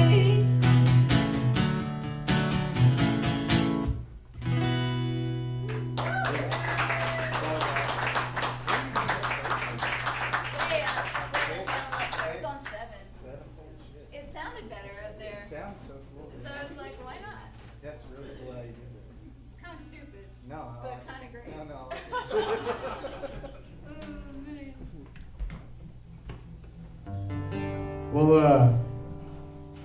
Speaker 1: It was on 7. It sounded better up there.
Speaker 4: Sounds so cool.
Speaker 1: So I was like, why not?
Speaker 4: That's really cool how you did it.
Speaker 1: It's kind of stupid.
Speaker 4: No, I
Speaker 1: But
Speaker 4: like it.
Speaker 1: kinda great.
Speaker 4: No, I like it.
Speaker 1: Oh, man.
Speaker 3: Well,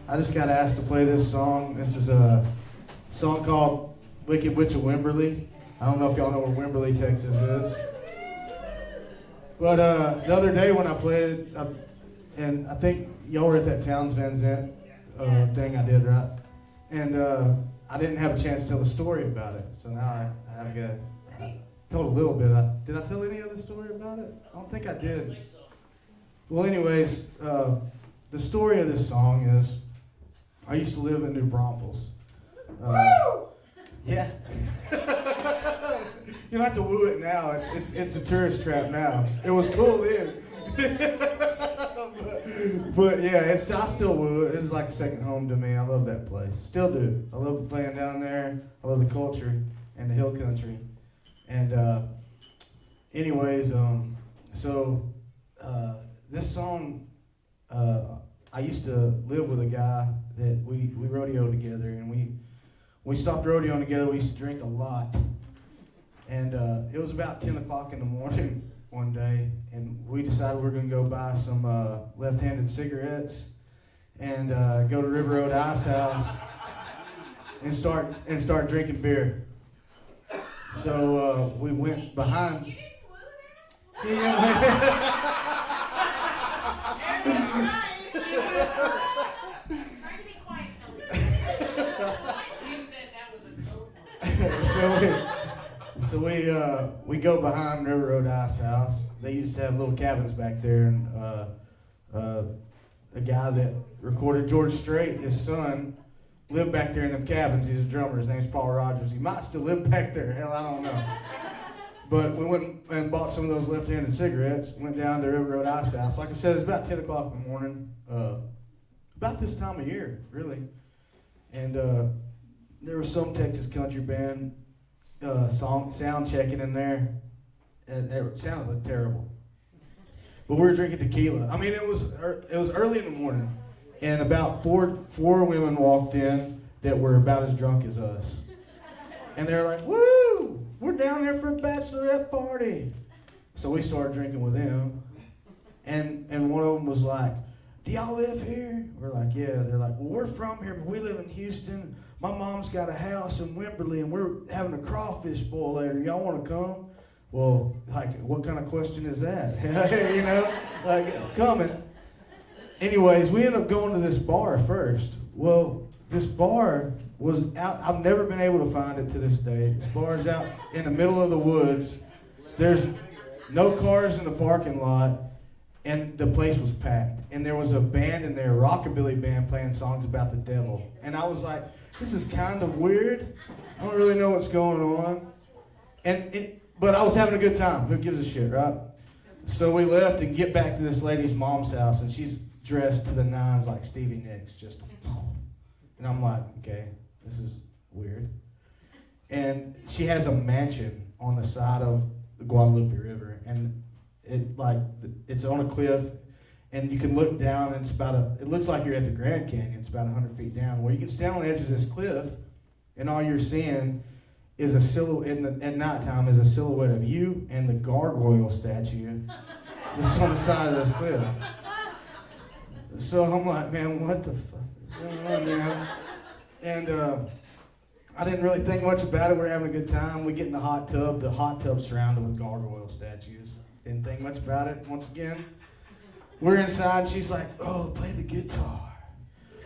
Speaker 3: I just got asked to play this song. This is a song called Wicked Witch of Wimberley. I don't know if y'all know where Wimberley, Texas is. But the other day when I played it, and I think y'all were at that Towns Van Zandt thing I did, right? And I didn't have a chance to tell a story about it. So now I have I told a little bit. Did I tell any other story about it? I don't think I did. Well, anyways, the story of this song is I used to live in New Braunfels. Yeah. You don't have to woo it now. It's a tourist trap now. It was cool then. but yeah, I still woo it. This is like a second home to me. I love that place. Still do. I love playing down there. I love the culture and the hill country. And anyways, this song, I used to live with a guy that we rodeoed together, and we stopped rodeoing together. We used to drink a lot. And it was about 10 o'clock in the morning one day, and we decided we were going to go buy some left-handed cigarettes and go to River Road Ice House and start drinking beer. So we went behind.
Speaker 5: You didn't woo that? Trying to be quiet, Kelly. You said that was a
Speaker 3: So we go behind River Road Ice House. They used to have little cabins back there, and a guy that recorded George Strait, his son, lived back there in them cabins. He's a drummer. His name's Paul Rogers. He might still live back there. Hell, I don't know. But we went and bought some of those left-handed cigarettes. Went down to River Road Ice House. Like I said, it's about 10 o'clock in the morning. About this time of year, really. And there was some Texas country band sound checking in there. And it sounded terrible. But we were drinking tequila. I mean, it was early in the morning, and about four women walked in that were about as drunk as us. And they were like, "Woo! We're down there for a bachelorette party." So we started drinking with them. And one of them was like, "Do y'all live here?" We're like, "Yeah." They're like, "Well, we're from here, but we live in Houston. My mom's got a house in Wimberley, and we're having a crawfish boil later. Y'all want to come?" Well, like, what kind of question is that? You know, like, coming. Anyways, we ended up going to this bar first. Well, this bar was out. I've never been able to find it to this day. This bar is out in the middle of the woods. There's no cars in the parking lot, and the place was packed. And there was a band in there, a rockabilly band, playing songs about the devil. And I was like, this is kind of weird. I don't really know what's going on. But I was having a good time. Who gives a shit, right? So we left and get back to this lady's mom's house, and she's dressed to the nines like Stevie Nicks, just. And I'm like, okay, this is weird. And she has a mansion on the side of the Guadalupe River, and it's on a cliff, and you can look down, and it looks like you're at the Grand Canyon. It's about 100 feet down, where you can stand on the edge of this cliff, and all you're seeing is a silhouette at nighttime is a silhouette of you and the gargoyle statue that's on the side of this cliff. So I'm like, man, what the fuck is going on there? And I didn't really think much about it. We're having a good time. We get in the hot tub. The hot tub's surrounded with gargoyle statues. Didn't think much about it. Once again, we're inside. And she's like, "Oh, play the guitar."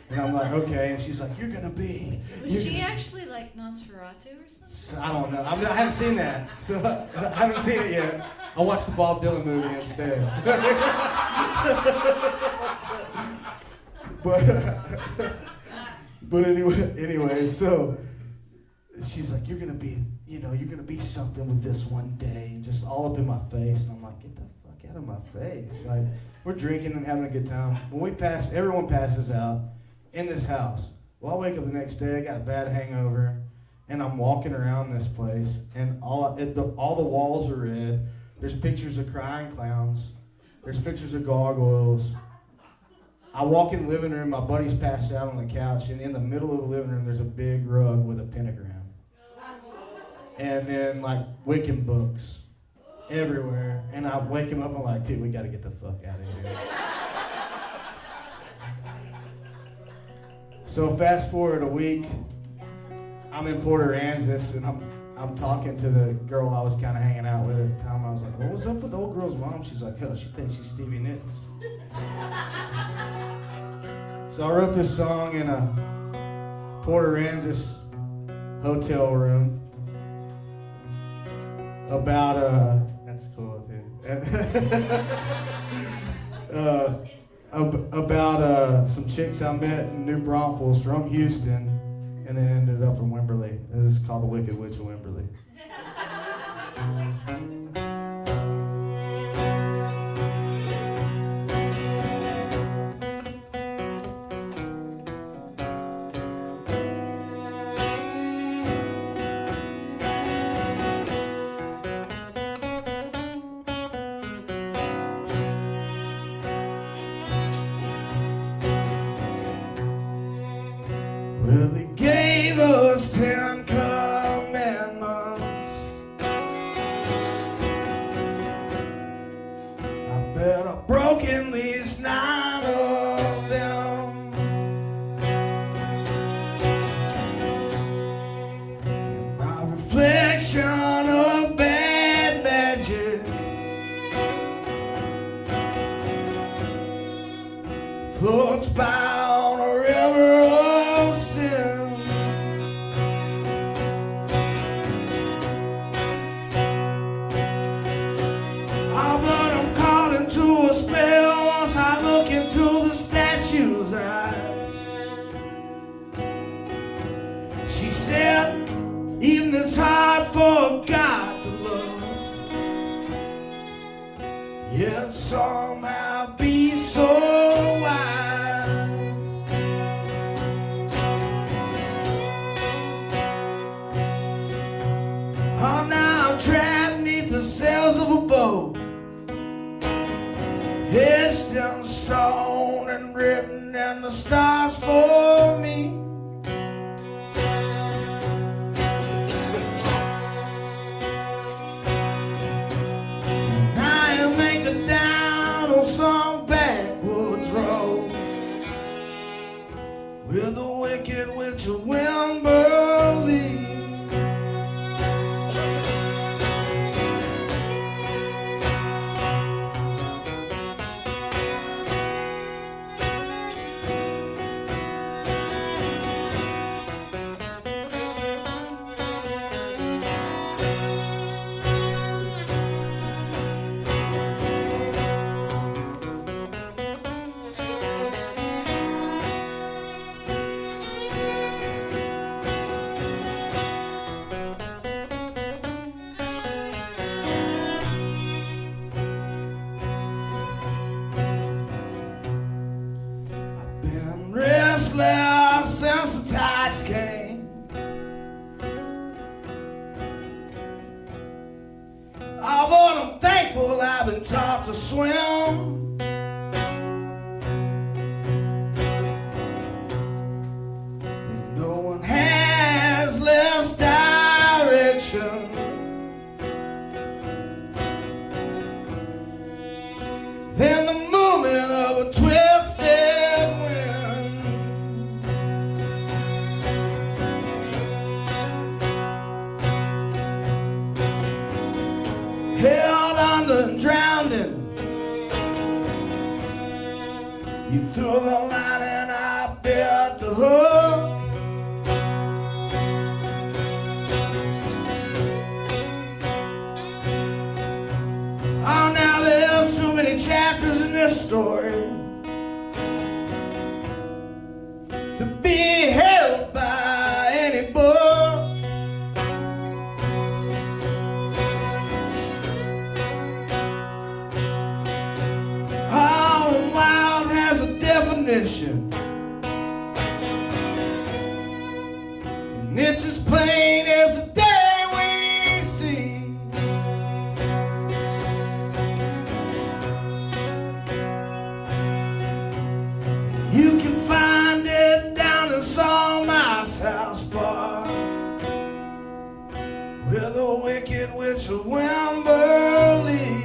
Speaker 3: And I'm like, "Okay." And she's like, "You're gonna be."
Speaker 1: Was she actually like Nosferatu or something?
Speaker 3: So, I don't know. I haven't seen that. So I haven't seen it yet. I watched the Bob Dylan movie instead. But anyway, so she's like, "You're gonna be something with this one day," and just all up in my face. And I'm like, "Get the fuck out of my face!" Like, we're drinking and having a good time. When everyone passes out in this house. Well, I wake up the next day. I got a bad hangover, and I'm walking around this place, and all the walls are red. There's pictures of crying clowns. There's pictures of gargoyles. I walk in the living room. My buddy's passed out on the couch, and in the middle of the living room, there's a big rug with a pentagram. And then, like, Wiccan books everywhere. And I wake him up, I'm like, "Dude, we got to get the fuck out of here." So fast forward a week, I'm in Port Aransas, and I'm talking to the girl I was kind of hanging out with at the time. I was like, "Well, what's up with the old girl's mom?" She's like, "Oh, she thinks she's Stevie Nicks." So I wrote this song in a Port Aransas hotel room about that's cool too. About some chicks I met in New Braunfels from Houston, and then ended up in Wimberley. This is called The Wicked Witch of Wimberley. Well, he gave us 10 commandments. I bet I've broken at least 9 of them. but somehow be so wise. Oh, now I'm trapped neath the sails of a boat, etched in stone and written in the stars for me. Down on some backwoods road with a wicked witch of Wimberley. Restless since the tides came. Oh, but I'm thankful I've been taught to swim. And no one has less direction than the movement of a twisted wind. Held under and drowned in. You threw the line and I bit the hook. Oh, now there's too many chapters in this story to be held by any book. Oh, and wild has a definition, and it's as plain as the day we see. You can find it down in Sawmice House Bar with a wicked witch of Wimberley.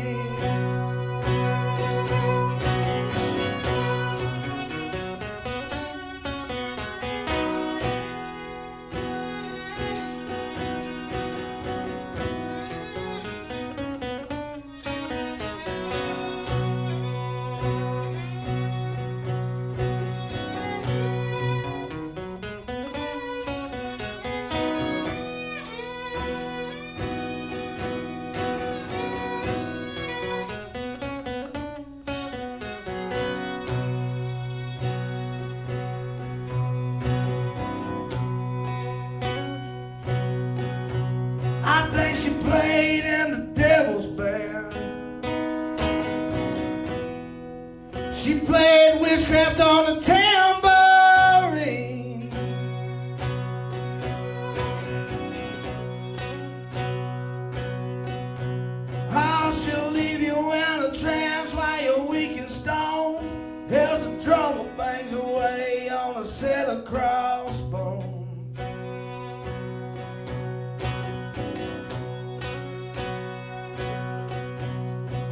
Speaker 3: I think she played in the devil's band. She played witchcraft on the tambourine. Oh, she'll leave you in a trance while you're weak and stoned. There's a drummer bangs away on a set of crossbones.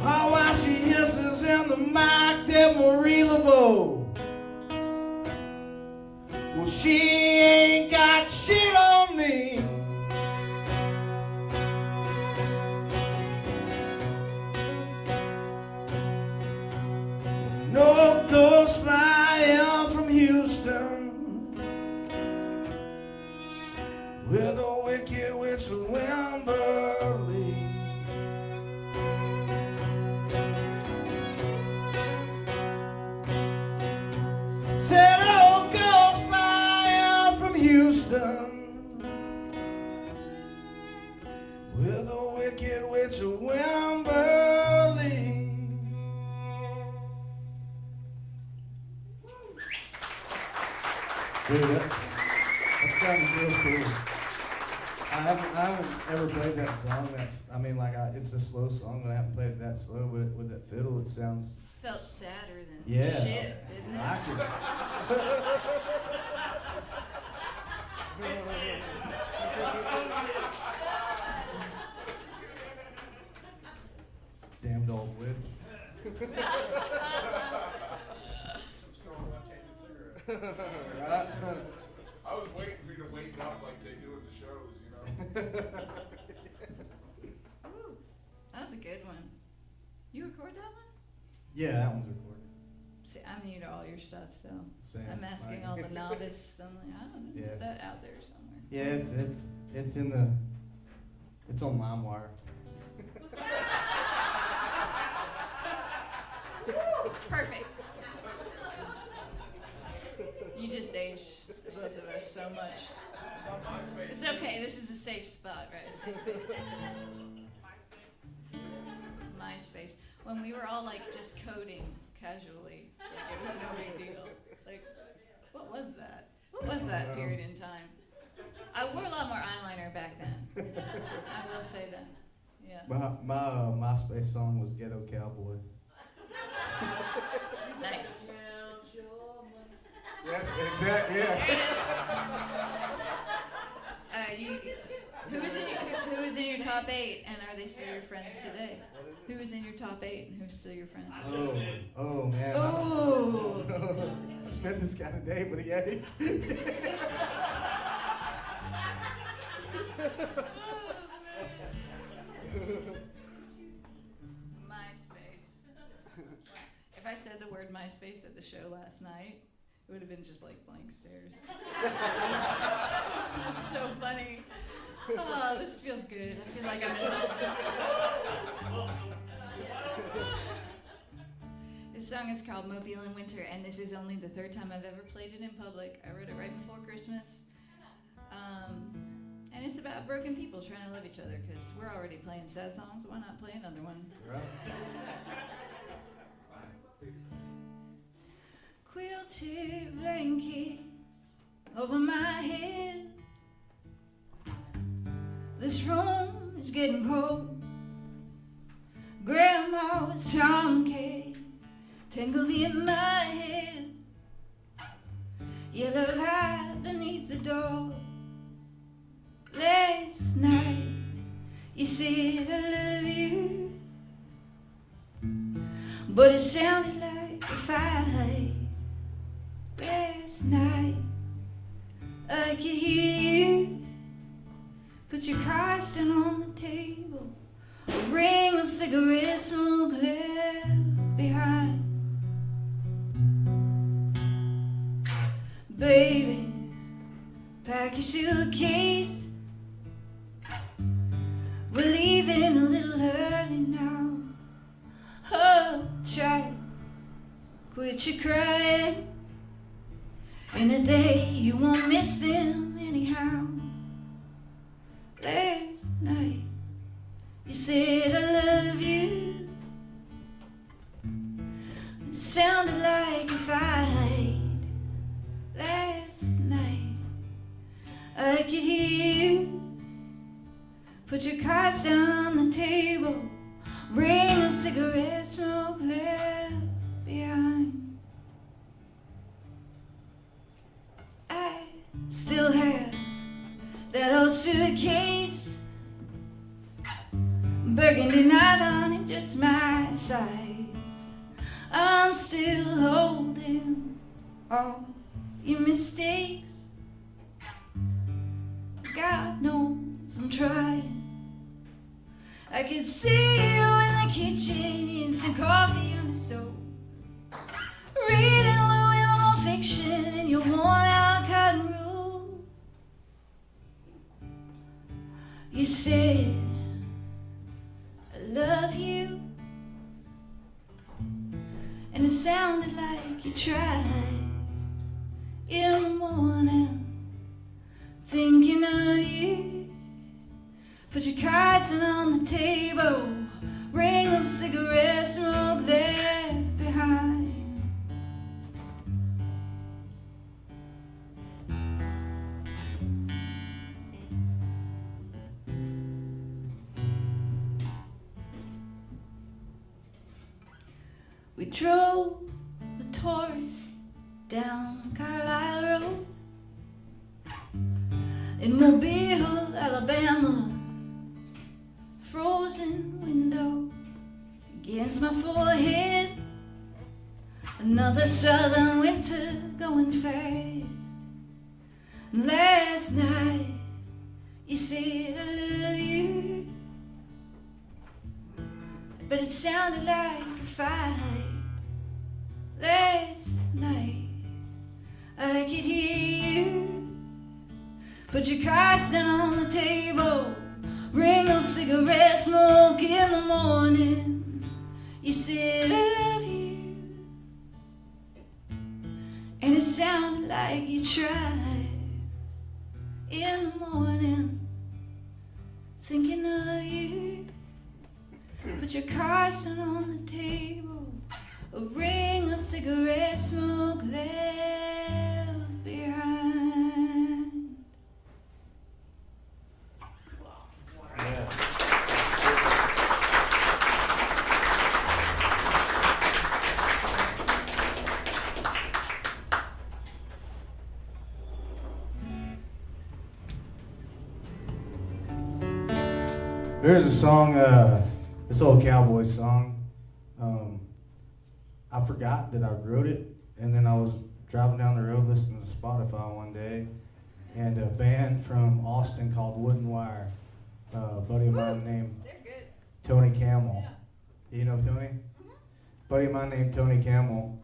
Speaker 3: Oh, while she hisses in the mic that Marie Laveau. Well, she ain't got shit on me. No ghost flying from Houston with a wicked witch of Wimberley. Said old ghost flying from Houston with a wicked witch of Wimberley.
Speaker 4: Dude, that sounds real cool. I haven't ever played that song. It's a slow song, but I haven't played it that slow. But with that fiddle, it sounds.
Speaker 1: Felt sadder than
Speaker 4: Yeah.
Speaker 1: shit, didn't it?
Speaker 4: I can. Damned old witch. Right?
Speaker 2: I was waiting for you to wake up like they do in the shows, you know?
Speaker 1: Ooh, that was a good one. You record that one?
Speaker 4: Yeah, that one's recorded.
Speaker 1: See, I'm new to all your stuff, so
Speaker 4: Same.
Speaker 1: I'm asking all the novice. I'm like, I don't know.
Speaker 4: Yeah.
Speaker 1: Is that out there somewhere?
Speaker 4: Yeah, it's on LimeWire.
Speaker 1: Perfect. You just aged both of us so much. It's okay. This is a safe spot, right? A safe space. MySpace. When we were all like just coding casually, like it was no big deal. Like, what was that? What was that period in time? I wore a lot more eyeliner back then. I will say that. Yeah.
Speaker 4: My MySpace song was Ghetto Cowboy.
Speaker 1: Nice.
Speaker 4: That's exactly,
Speaker 1: There
Speaker 4: yeah.
Speaker 1: it is. Who is in your top 8, and are they still your friends today? Who is in your top 8, and who's still your friends today?
Speaker 4: Oh man.
Speaker 1: Oh.
Speaker 4: I met this guy today, but he hates.
Speaker 1: MySpace. If I said the word MySpace at the show last night, it would have been just like blank stares. It's so funny. Oh, this feels good. I feel like I'm at home. This song is called Mobile in Winter, and this is only the 3rd time I've ever played it in public. I wrote it right before Christmas. And it's about broken people trying to love each other, because we're already playing sad songs. Why not play another one?
Speaker 4: Right.
Speaker 1: Quilted blankets over my head. This room is getting cold. Grandma's tomcat tangled in my head. Yellow light beneath the door. Last night you said I love you, but it sounded like a fight. Last night I could hear you put your cards down on the table. A ring of cigarette smoke left behind. Baby, pack your suitcase. We're leaving a little early now. Oh, child, quit your crying. In a day you won't miss them anyhow. Last night you said I love you. It sounded like a fight. Last night I could hear you put your cards down on the table. Ring of cigarette smoke left behind. I still have that old suitcase, burgundy nylon in just my size. I'm still holding all your mistakes. God knows I'm trying. I could see you in the kitchen, instant coffee on the stove, reading Louis non-fiction in your worn-out cotton robe. You said I love you, and it sounded like you tried. In the morning, thinking of you. Put your cards in on the table. Ring of cigarette smoke left behind. We drove the Taurus down Carlisle Road. In Mobile, Alabama, frozen window against my forehead. Another southern winter going fast. Last night you said I love you, but it sounded like a fight. Last night I could hear you put your cards down on the table, ring of cigarette smoke in the morning. You said I love you, and it sounded like you tried. In the morning, thinking of you, put your cards down on the table, a ring of cigarette smoke left behind.
Speaker 4: There's a song, this old cowboy song. I forgot that I wrote it, and then I was driving down the road listening to Spotify one day, and a band from Austin called Wooden Wire, a buddy of mine named Tony Camel. You know Tony? Buddy of mine named Tony Camel.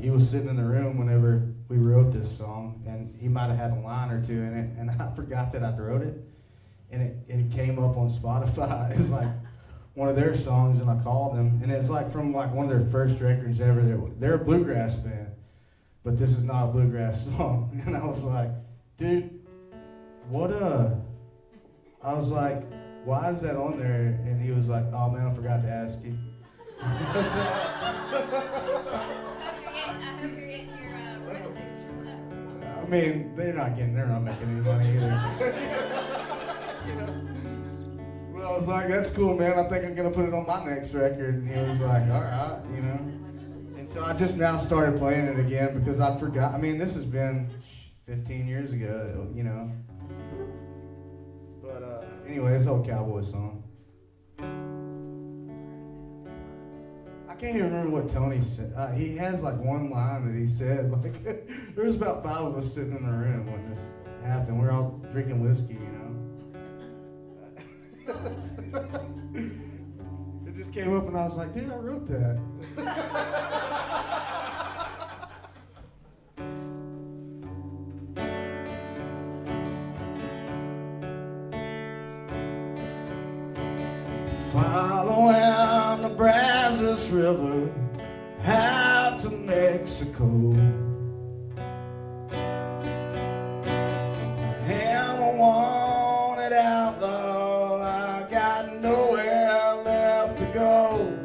Speaker 4: He was sitting in the room whenever we wrote this song, and he might have had a line or two in it, and I forgot that I wrote it. And it came up on Spotify. It's like one of their songs, and I called them, and it's like from like one of their first records ever. They're a bluegrass band, but this is not a bluegrass song. And I was like, dude, I was like, why is that on there? And he was like, oh man, I forgot to ask you.
Speaker 5: I hope you're getting your royalties from that.
Speaker 4: I mean, they're not making any money either. You know? Well, I was like, that's cool, man. I think I'm gonna put it on my next record. And he was like, all right, you know. And so I just now started playing it again because I forgot. I mean, this has been 15 years ago, you know. But anyway, this old cowboy song. I can't even remember what Tony said. He has like one line that he said. Like, there was about 5 of us sitting in the room when this happened. We're all drinking whiskey, you know. It just came up and I was like, dude, I wrote that.
Speaker 3: Following the Brazos River out to Mexico. I'm a wanted outlaw, I got nowhere left to go.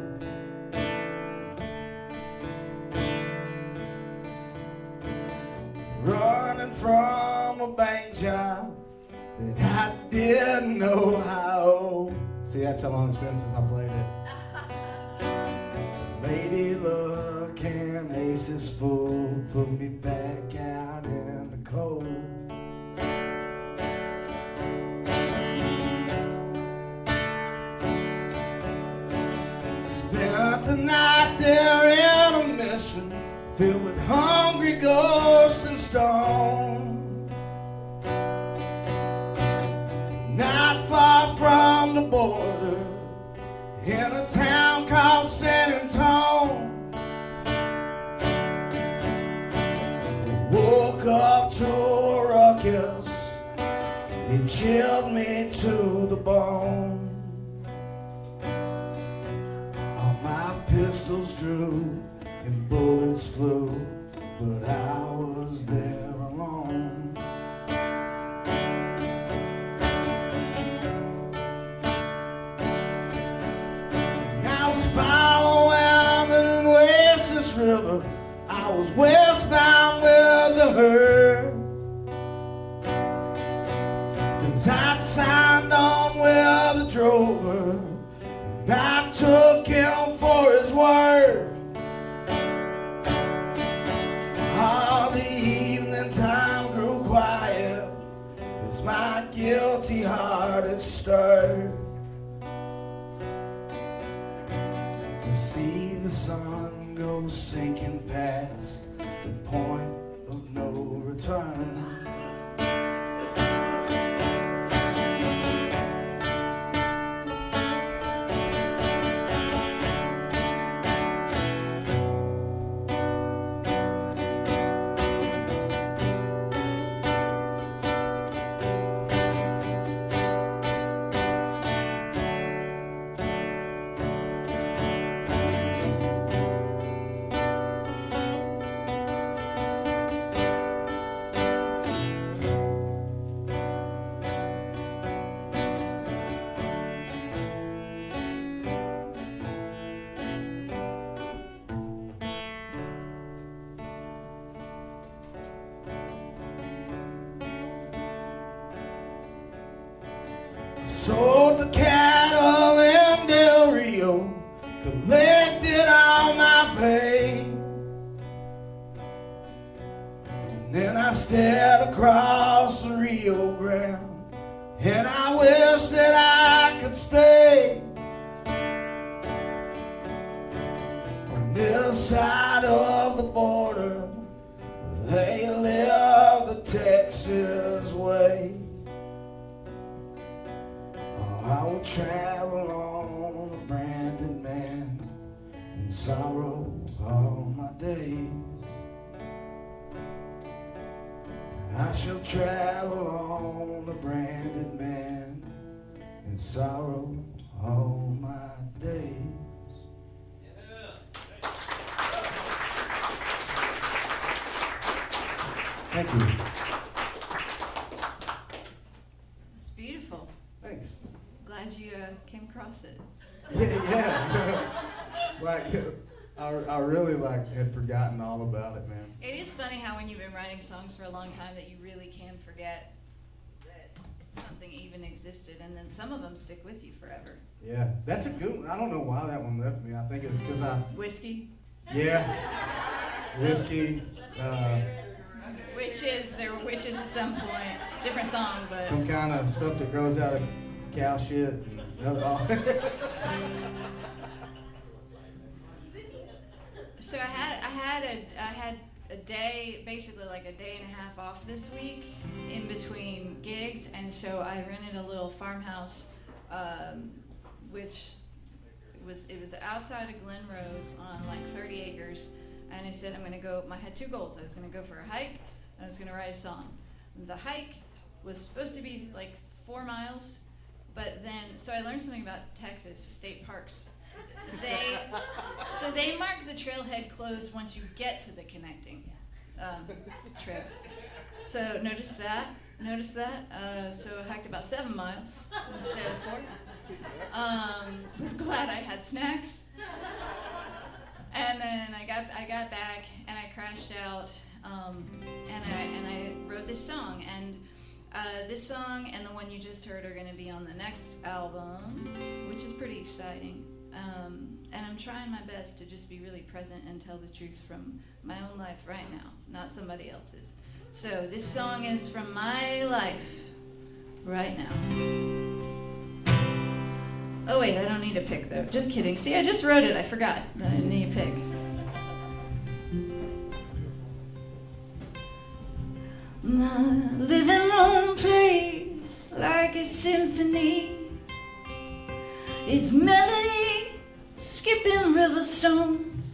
Speaker 3: Running from a bank job that I didn't know how.
Speaker 4: See, that's how long it's been since I played it.
Speaker 3: Lady luck and aces full put me back out in the cold. Spent the night there in a mission filled with hungry ghosts and stone. Not far from the border, in a town called San Antonio. Woke up to a ruckus, it chilled me to the bone. All my pistols drew and bullets flew, but I was there alone. Following the Nueces River, I was westbound with the herd. 'Cause I'd signed on with the drover, and I took him for his word. heart is stirred to see the sun go sinking past the point of no return. Sold the cattle in Del Rio, collected all my pay, and then I stared across the Rio Grande, and I wish that I could stay on this side of the border where they live the Texas way. I will travel on a branded man in sorrow all my days. I shall travel on a branded man in sorrow all my days.
Speaker 4: Thank you.
Speaker 1: That's beautiful.
Speaker 4: Thanks.
Speaker 1: Glad you came across it.
Speaker 4: Yeah. Like, I really had forgotten all about it, man.
Speaker 1: It is funny how when you've been writing songs for a long time that you really can forget that something even existed, and then some of them stick with you forever.
Speaker 4: Yeah, that's a good one. I don't know why that one left me. I think it's because
Speaker 1: Whiskey.
Speaker 4: yeah, whiskey,
Speaker 1: Witches. There were witches at some point. Different song, but
Speaker 4: some kind of stuff that grows out of cow shit. And
Speaker 1: so I had a day, basically like a day and a half off this week in between gigs, and so I rented a little farmhouse, which it was outside of Glen Rose on like 30 acres, and I said I had two goals. I was gonna go for a hike, and I was gonna write a song. The hike was supposed to be like 4 miles, but then, so I learned something about Texas state parks. They mark the trailhead closed once you get to the connecting trail. So notice that. So I hiked about 7 miles instead of 4. Was glad I had snacks. And then I got back and I crashed out, and I wrote this song, and this song and the one you just heard are going to be on the next album, which is pretty exciting. And I'm trying my best to just be really present and tell the truth from my own life right now, not somebody else's. So this song is from my life right now. Oh wait, I don't need a pick though. Just kidding. See, I just wrote it. I forgot that I didn't need a pick. My living room plays like a symphony. It's melody skipping river stones.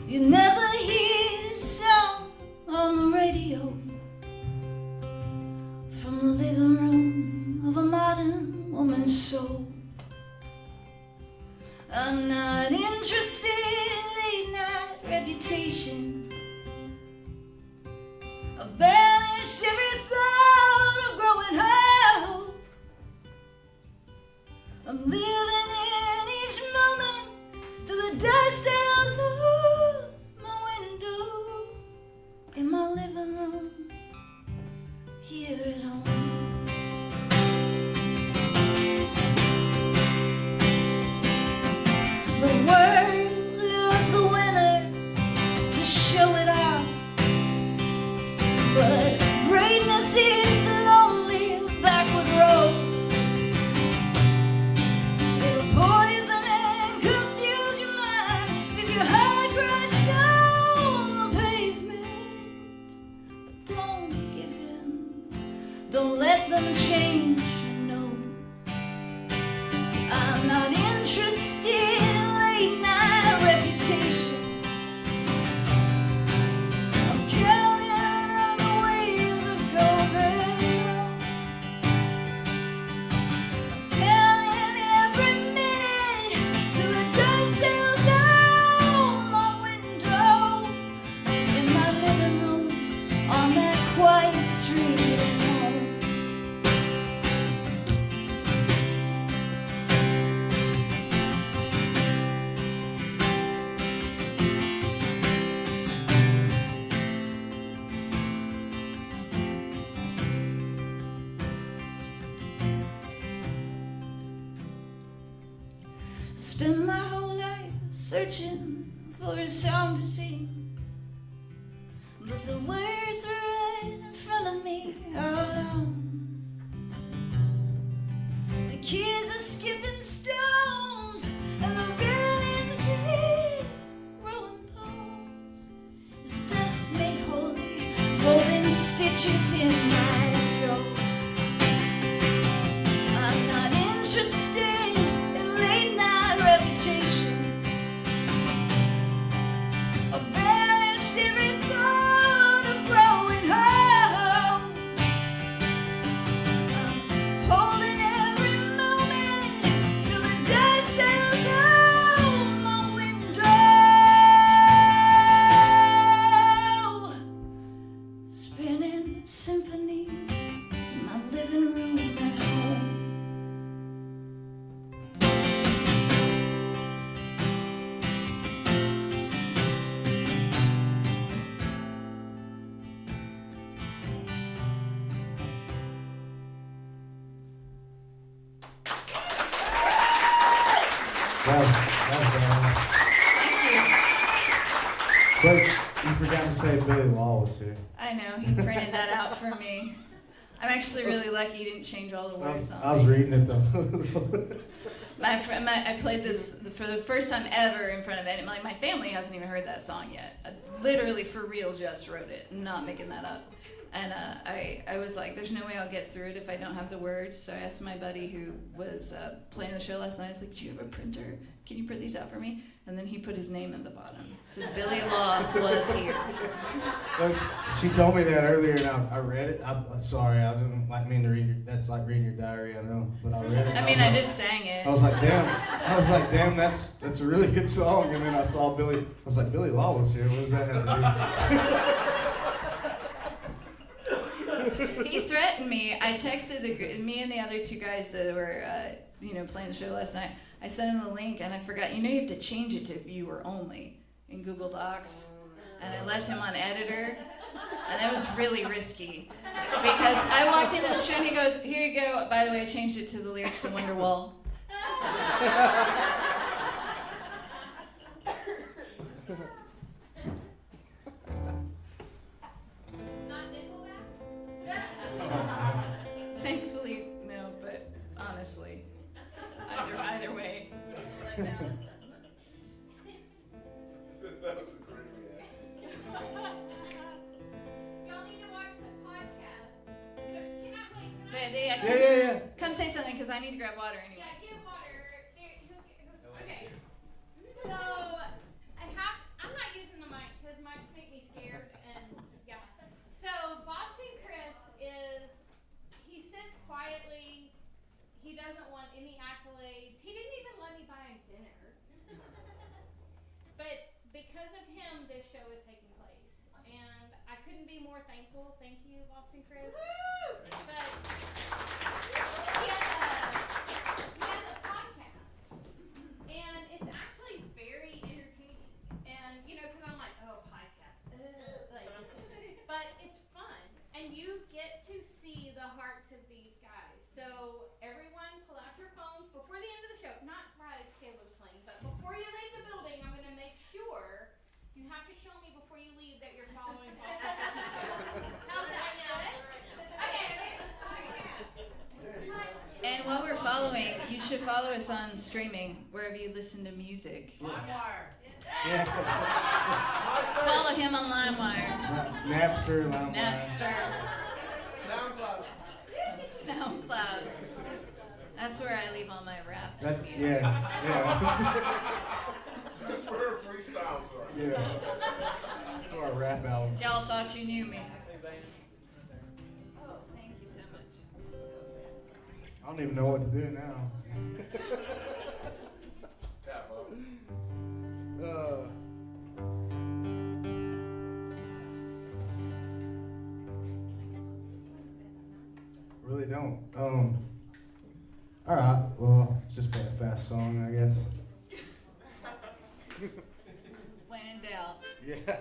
Speaker 1: You never hear a sound on the radio from the living room of a modern woman's soul. I'm not interested in late night reputation. I've banished every thought of growing hope. I'm living in each moment till the dust settles on my window. In my living room, here at home. The world loves a winner to show it off, but greatness is lonely I'm not interested in late night reputation. I'm counting on the wheels of golden. I'm counting every minute till the dust settles down my window. In my living room on that quiet street at home. Spend my whole life searching for a song to sing, but the words were right in front of me all along. The kids are skipping stones, and the villain in the grave rowing poems. This dust made holy, golden stitches in my soul. I'm not interested in late night reputation. I've banished every thought of growing home. I'm holding every moment till the dust settles down my window. Spinning symphonies in my living room at home.
Speaker 4: But you forgot to say Billy Law was here.
Speaker 1: I know, he printed that out for me. I'm actually really lucky he didn't change all the words on
Speaker 4: I was
Speaker 1: it.
Speaker 4: reading it though.
Speaker 1: My friend, I played this for the first time ever in front of it. Like, my family hasn't even heard that song yet. I literally, for real, just wrote it. Not making that up. And I was like, there's no way I'll get through it if I don't have the words. So I asked my buddy who was playing the show last night, I was like, do you have a printer? Can you print these out for me? And then he put his name at the bottom. It said Billy Law was here.
Speaker 4: Look, she told me that earlier, and I read it. I'm sorry, I didn't like mean to read your. That's like reading your diary, I know, but I read it.
Speaker 1: I mean, I just sang it.
Speaker 4: I was like, damn, that's a really good song. And then I saw Billy. I was like, Billy Law was here. What does that have to do?
Speaker 1: He threatened me. I texted me and the other two guys that were, playing the show last night. I sent him the link, and I forgot. You have to change it to viewer only in Google Docs, and I left him on editor, and that was really risky because I walked into the show and he goes, "Here you go. By the way, I changed it to the lyrics to Wonderwall."
Speaker 5: Not Nickelback?
Speaker 1: Thankfully, no, but honestly, either way.
Speaker 2: That was a great reaction.
Speaker 5: Y'all need to watch the podcast. Can I wait?
Speaker 4: Yeah.
Speaker 1: Come say something because I need to grab water anyway.
Speaker 5: Yeah, get water. Okay. So I'm not using the mic because mics make me scared and yeah. So Boston Chris he sits quietly. He doesn't want any accolades. He didn't even let me buy him dinner. But because of him, this show is taking place. And I couldn't be more thankful. Thank you, Boston Chris. But he has a podcast. And it's actually very entertaining. And, because I'm like, oh, podcast. But it's fun. And you get to see the hearts of these guys. So everyone pull out your phones before the end of the show. Not right as Caleb's playing, but before you leave the building, I'm going to make sure you have to show me before you leave that you're following Boston Chris' show. How's that? Good? Okay.
Speaker 1: And while we're following, you should follow us on streaming wherever you listen to music.
Speaker 4: Yeah.
Speaker 1: Follow him on LimeWire,
Speaker 4: Napster, LimeWire.
Speaker 1: Napster, SoundCloud. That's where I leave all my rap.
Speaker 4: That's
Speaker 1: music.
Speaker 4: yeah.
Speaker 2: That's where her freestyles are.
Speaker 4: Yeah. That's our rap album.
Speaker 1: Y'all thought you knew me. Oh, thank you so much.
Speaker 4: I don't even know what to do now.
Speaker 2: Tap up.
Speaker 4: Really don't. All right. Well, it's just been a fast song, I guess.
Speaker 1: When in doubt.
Speaker 4: Yeah.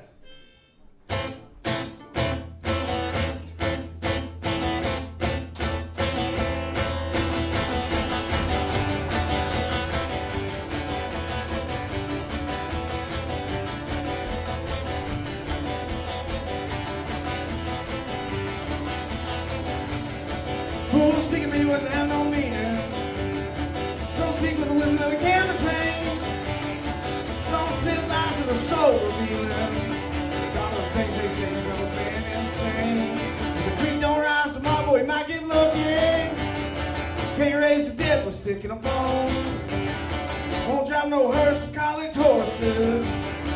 Speaker 3: Who speaking many words that have no meaning? Some speak with the wisdom that we can't retain. Some spit lies of the soul revealing. All the things they say never been insane. If the creek don't rise tomorrow, boy, he might get lucky. Can't raise the dead with a stick in a bone. Won't drive no hearse with college horses.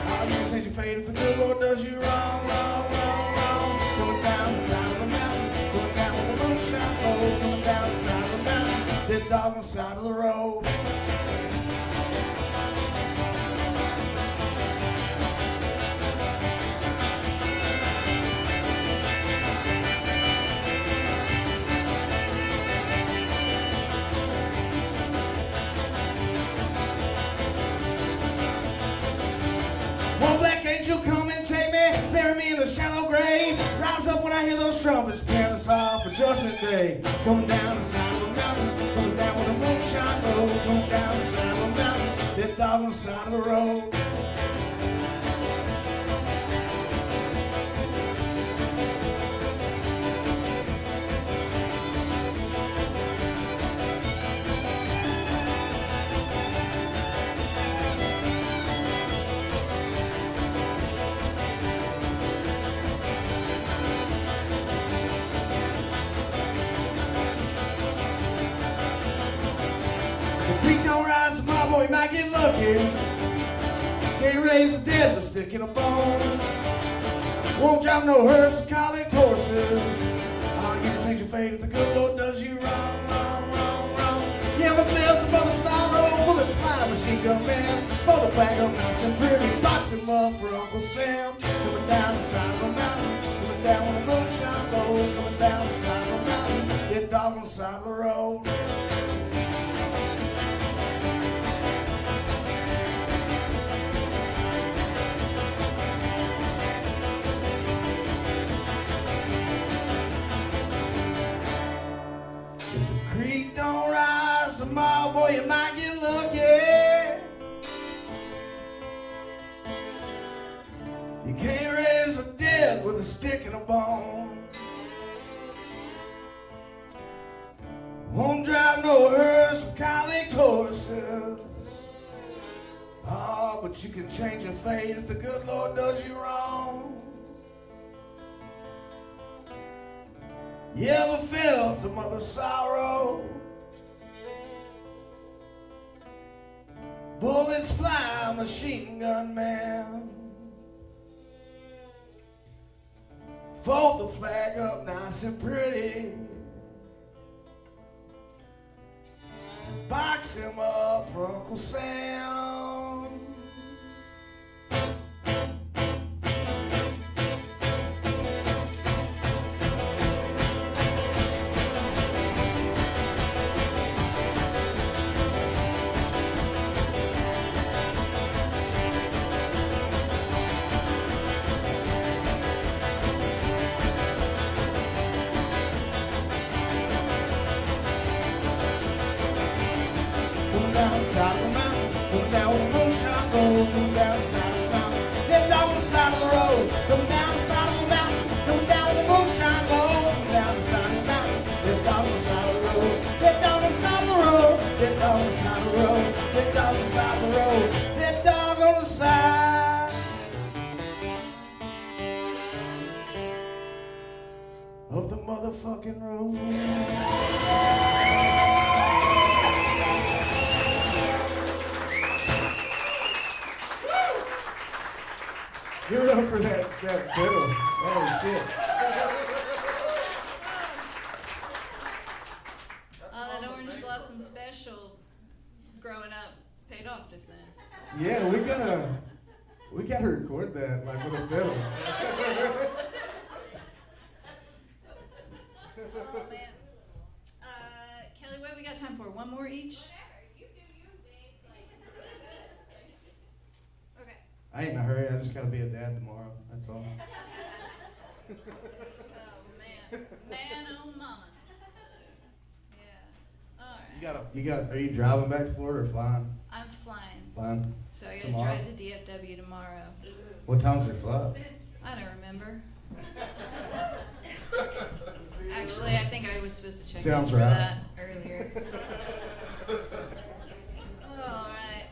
Speaker 3: How you gonna change your fate if the good Lord does you wrong, wrong, wrong, wrong? Coming down the side of the mountain, coming down with the moonshine bowl, coming down the side of the mountain, dead dog on the side of the road. One black angel come and take me, bury me in a shallow grave. Rise up when I hear those trumpets playing us off for Judgment Day. Coming down the side of the mountain, coming down with a moonshine road, coming down the side of the mountain, dead dog on the side of the road. The creek don't rise tomorrow, boy, you might get lucky. Can't raise the dead with a stick in a bone. Won't drive no hearse with college horses. How you can change your fate if the good Lord does you wrong, wrong, wrong, wrong? You ever felt the mother sorrow? Bullets fly, machine gun man. Pull the flag up, nice and pretty. Box him up for Uncle Sam. Coming down the side of the mountain, coming down with a moonshine bowl, coming down the side of the mountain, dead dog on the side of the road. If the creek don't rise tomorrow, boy, you might get lucky. You can't raise the dead with a stick and a bone. Won't drive no hearse with college horses. Oh, but you can change your fate if the good Lord does you wrong. You ever felt a mother's sorrow? Bullets fly, machine gun man. Fold the flag up nice and pretty. Box him up for Uncle Sam. Come down the side of the mountain, come down with a moonshine road, come down the side of the mountain, head down the side of the road, come down the side of the mountain, come down with a moonshine road, come down the side of the mountain, head down the side of the road, head down the side of the road, head down the side of the road, head down the side of the road, head dog on the side of the motherfucking road.
Speaker 4: Give it up for that fiddle. Oh, shit.
Speaker 1: That Orange Blossom special growing up paid off just then.
Speaker 4: Yeah, we gotta record that, like, with a fiddle.
Speaker 1: Oh, man. Kelly, what we got time for? One more each? Okay.
Speaker 4: I ain't in a hurry. I just gotta be a dad tomorrow. That's all.
Speaker 1: Oh, man. Man, oh, mama. Yeah. All right.
Speaker 4: Are you driving back to Florida or flying?
Speaker 1: I'm flying.
Speaker 4: Flying.
Speaker 1: So I gotta
Speaker 4: Tomorrow?
Speaker 1: drive to DFW tomorrow.
Speaker 4: What time's your flight?
Speaker 1: I don't remember. Actually, I think I was supposed to check in
Speaker 4: Sounds
Speaker 1: for
Speaker 4: right.
Speaker 1: that earlier. All right.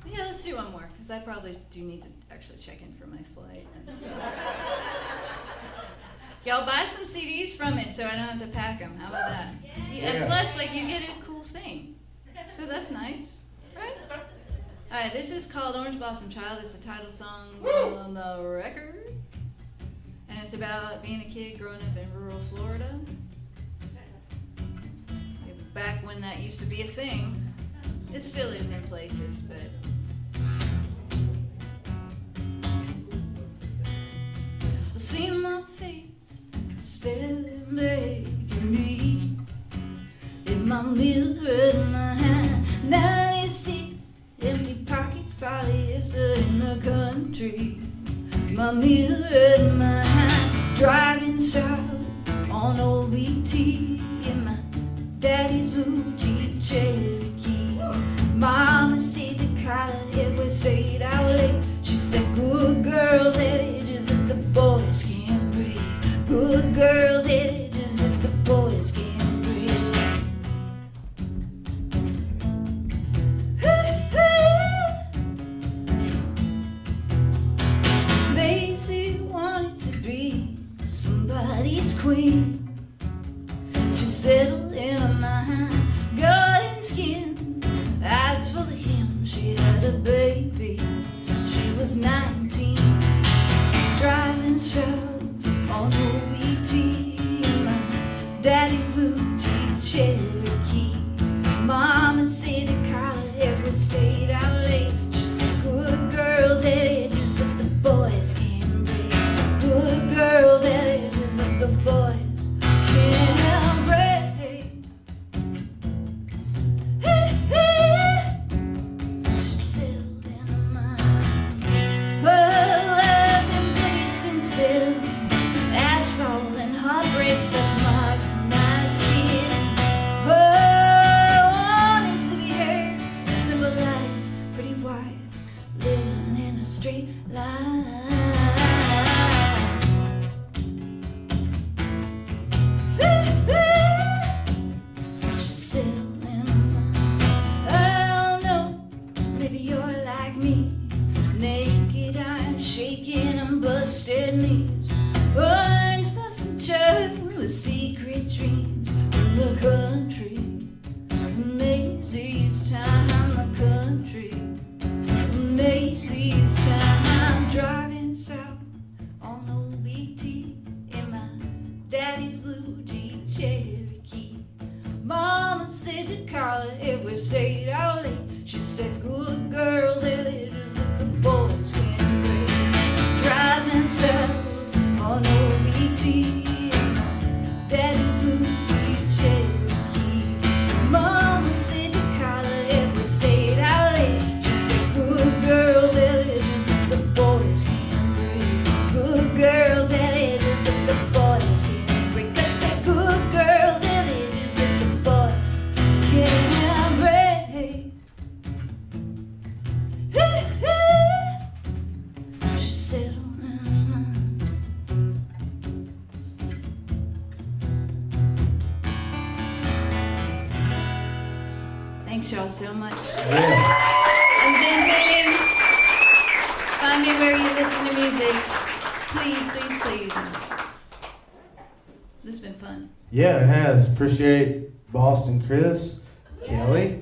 Speaker 1: Yeah, let's do one more, because I probably do need to actually check in for my flight and stuff. Y'all buy some CDs from it so I don't have to pack them. How about that? And plus, like, you get a cool thing. So that's nice, right? All right, this is called Orange Blossom Child. It's the title song on the record. And it's about being a kid growing up in rural Florida. Back when that used to be a thing. It still is in places, but... See my face staring back at me in my mirror in my hand. 96 empty pockets, polyester in the country. My mirror in my hand, driving south on OBT in my daddy's blue Jeep Cherokee. Mama said the collar if we stayed out late. She said good girls have edges that the boys can't break. Good girls have edges that the boys can't break. Lazy wanted to be somebody's queen. She settled in her mind, golden skin, eyes full of him. She had a baby. She was 19, driving south on OBT in my daddy's blue Jeep Cherokee. Mama said to call her if we stayed out late. She said good girls have edges that the boys can't break. Good girls have edges that the boys can't break. She settled in her mind. Oh, I've been placing still. Asphalt and heartbreaks left marks in my skin. Oh, I wanted to be heard. Simple life, pretty wife, living in a straight line. She settled in her mind. I don't know, maybe you're like me. Naked iron shaking and busted knees. Orange blossom child with secret dreams in the country. Maisie's time, the country. Maisie's time, driving south on OBT in my daddy's blue Jeep Cherokee. Mama said to call her if we stayed out late. She said good girls have edges that the boys can't break. Driving south on OBT in my daddy's blue Jeep Cherokee. Mama said to call her if we stayed out late. She said good girls have edges that the boys can't break. Good girls have edges that the boys can't break. I said good girls have edges that the boys can't break. She settled in her mind. Thanks y'all so much.
Speaker 4: Yeah.
Speaker 1: I'm vindicating. Find me where you listen to music. Please, please, please. This has been fun.
Speaker 4: Yeah, it has. Appreciate Boston Chris, Kelly.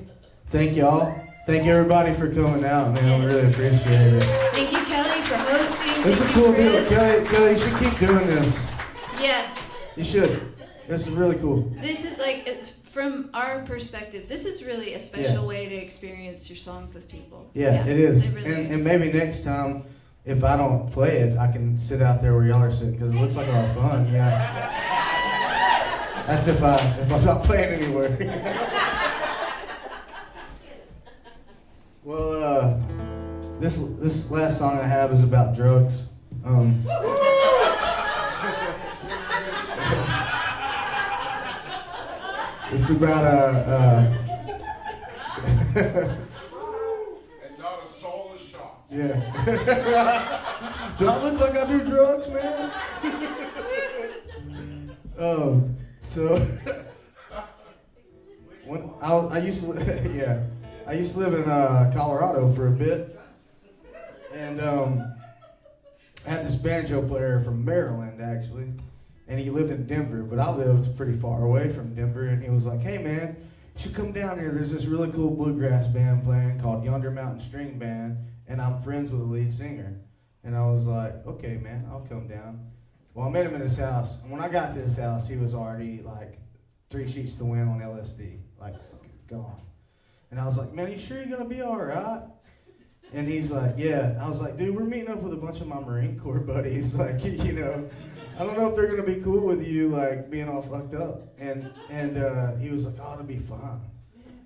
Speaker 4: Thank y'all. Thank everybody for coming out, man. We really
Speaker 1: Yes.
Speaker 4: appreciate it.
Speaker 1: Thank you, Kelly, for hosting.
Speaker 4: This is a
Speaker 1: Thank you,
Speaker 4: cool deal.
Speaker 1: Chris.
Speaker 4: Kelly, you should keep doing this.
Speaker 1: Yeah,
Speaker 4: You should. This is really cool.
Speaker 1: this is like, from our perspective, this is really a special way to experience your songs with people.
Speaker 4: Yeah, it is.
Speaker 1: It really
Speaker 4: And
Speaker 1: is.
Speaker 4: maybe next time, if I don't play it, I can sit out there where y'all are sitting because it looks like a lot of fun. Yeah. That's if I'm not playing anywhere. Well, this last song I have is about drugs. It's about
Speaker 2: And not a soul is shocked.
Speaker 4: yeah. Do I look like I do drugs, man? So when I used to yeah, I used to live in Colorado for a bit, and I had this banjo player from Maryland actually, and he lived in Denver, but I lived pretty far away from Denver, and he was like, "Hey man, you should come down here. There's this really cool bluegrass band playing called Yonder Mountain String Band, and I'm friends with the lead singer." And I was like, "Okay man, I'll come down." Well, I met him at his house, and when I got to his house, he was already like 3 sheets to the wind on LSD, like fucking gone. And I was like, "Man, you sure you're gonna be all right?" And he's like, "Yeah." I was like, "Dude, we're meeting up with a bunch of my Marine Corps buddies. Like, you know, I don't know if they're gonna be cool with you, like being all fucked up." And he was like, "Oh, it'll be fine."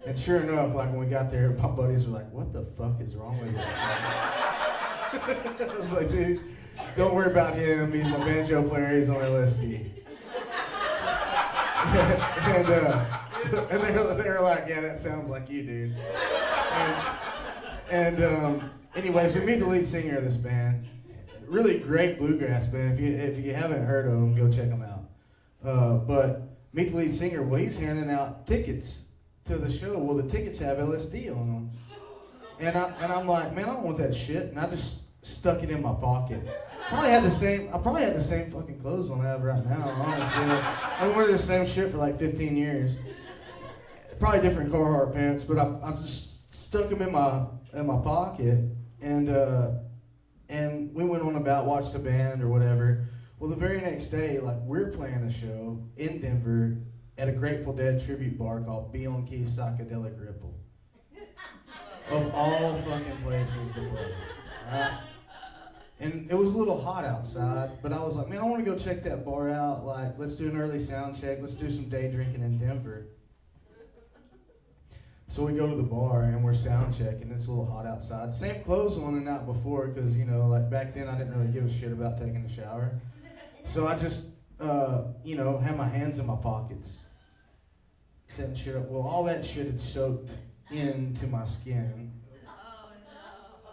Speaker 4: And sure enough, like when we got there, my buddies were like, "What the fuck is wrong with you?" I was like, "Dude, don't worry about him. He's my banjo player. He's on LSD." and they were like, "Yeah, that sounds like you, dude." Anyways, we meet the lead singer of this band. Really great bluegrass band. If you haven't heard of them, go check them out. But meet the lead singer. Well, he's handing out tickets to the show. Well, the tickets have LSD on them, and I'm like, "Man, I don't want that shit." And I just stuck it in my pocket. I probably had the same fucking clothes on I have right now. Honestly, I've been wearing the same shit for like 15 years. Probably different Carhartt pants, but I just stuck them in my pocket, and we went on about watch the band or whatever. Well, the very next day, like we're playing a show in Denver at a Grateful Dead tribute bar called Be On Key Psychedelic Ripple. Of all fucking places to play. Right? And it was a little hot outside, but I was like, "Man, I want to go check that bar out. Like, let's do an early sound check. Let's do some day drinking in Denver." So we go to the bar and we're sound checking. It's a little hot outside. Same clothes on the night before, because you know, like back then I didn't really give a shit about taking a shower. So I just, had my hands in my pockets, setting shit up. Well, all that shit had soaked into my skin.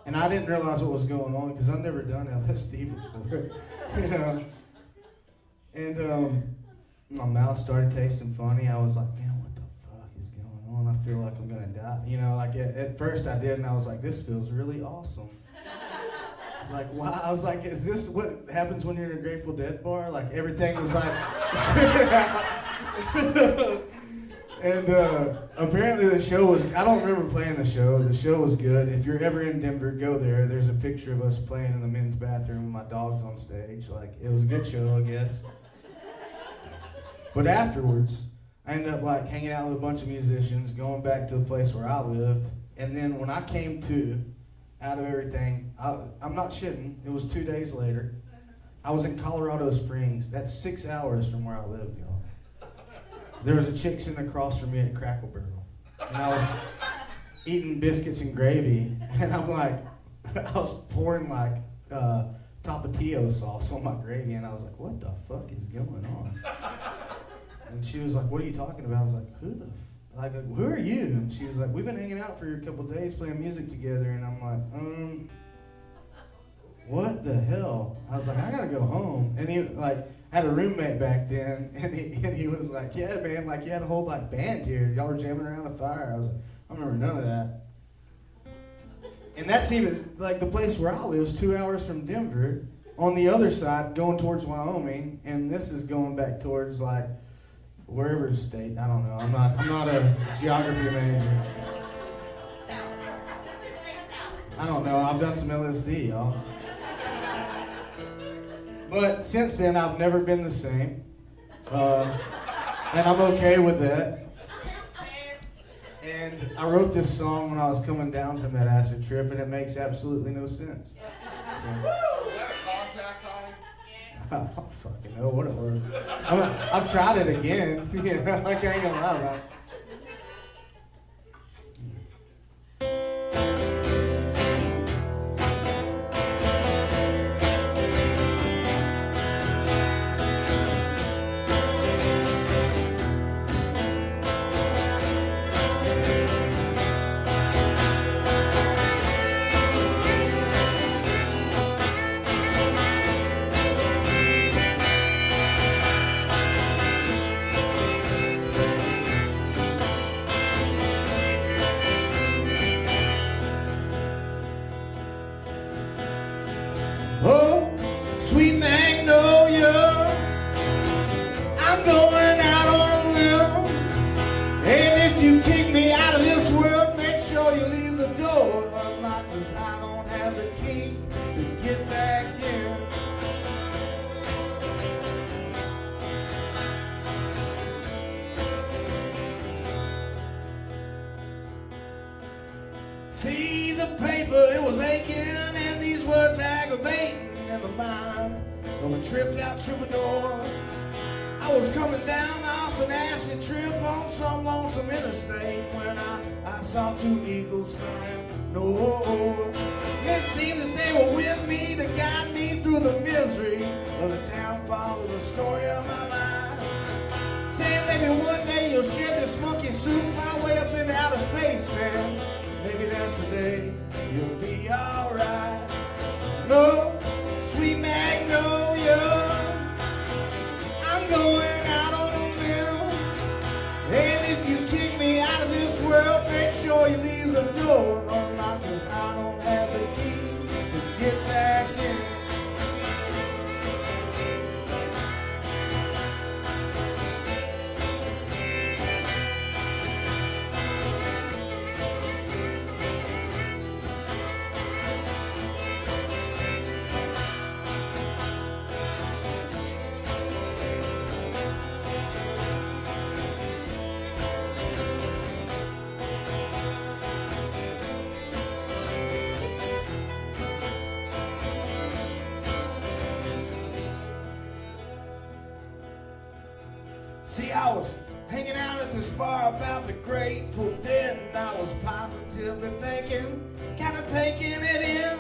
Speaker 4: And I didn't realize what was going on because I've never done LSD before, you know. And my mouth started tasting funny. I was like, "Man, what the fuck is going on? I feel like I'm gonna die." You know, like at first I did, and I was like, "This feels really awesome." I was like, "Wow!" I was like, "Is this what happens when you're in a Grateful Dead bar?" Like everything was like. And apparently the show was, I don't remember playing the show. The show was good. If you're ever in Denver, go there. There's a picture of us playing in the men's bathroom with my dogs on stage. Like, it was a good show, I guess. But afterwards, I ended up like hanging out with a bunch of musicians, going back to the place where I lived. And then when I came to, out of everything, I'm not shitting, it was 2 days later. I was in Colorado Springs. That's 6 hours from where I lived, y'all. There was a chick sitting across from me at Crackle Barrel, and I was eating biscuits and gravy, and I'm like, I was pouring like Tapatio sauce on my gravy, and I was like, "What the fuck is going on?" And she was like, "What are you talking about?" I was like, "Who are you?" And she was like, "We've been hanging out for a couple of days playing music together," and I'm like, what the hell? I was like, "I gotta go home," and he like. Had a roommate back then, and he was like, "Yeah, man, like you had a whole like band here. Y'all were jamming around a fire." I was like, "I remember none of that." And that's even like the place where I live is 2 hours from Denver, on the other side, going towards Wyoming, and this is going back towards like wherever state. I don't know. I'm not a geography major. I don't know. I've done some LSD, y'all. But since then, I've never been the same. And I'm okay with that. And I wrote this song when I was coming down from that acid trip, and it makes absolutely no sense. So,
Speaker 2: Is that a contact high?
Speaker 4: I don't fucking know what it was. I've tried it again. You know, like I ain't gonna lie about it. Oh, sweet magnolia, I'm going out on a limb. And if you kick me out of this world, make sure you leave the door unlocked, 'cause I don't have the key to get back in. See the paper, it was aching, and these words aggravating in the mind of a tripped out troubadour. I was coming down off an acid trip on some lonesome interstate when I saw two eagles flying north. It seemed that they were with me to guide me through the misery of the downfall of the story of my life. Saying maybe one day you'll share this monkey suit, fly way up into outer space, man. Maybe that's the day you'll be alright. No, sweet magnolia, I'm going out on a limb. And if you kick me out of this world, make sure you leave the door unlocked, 'cause I don't have the key to get back in. See, I was hanging out at this bar about the Grateful Dead, and I was positively thinking, kind of taking it in,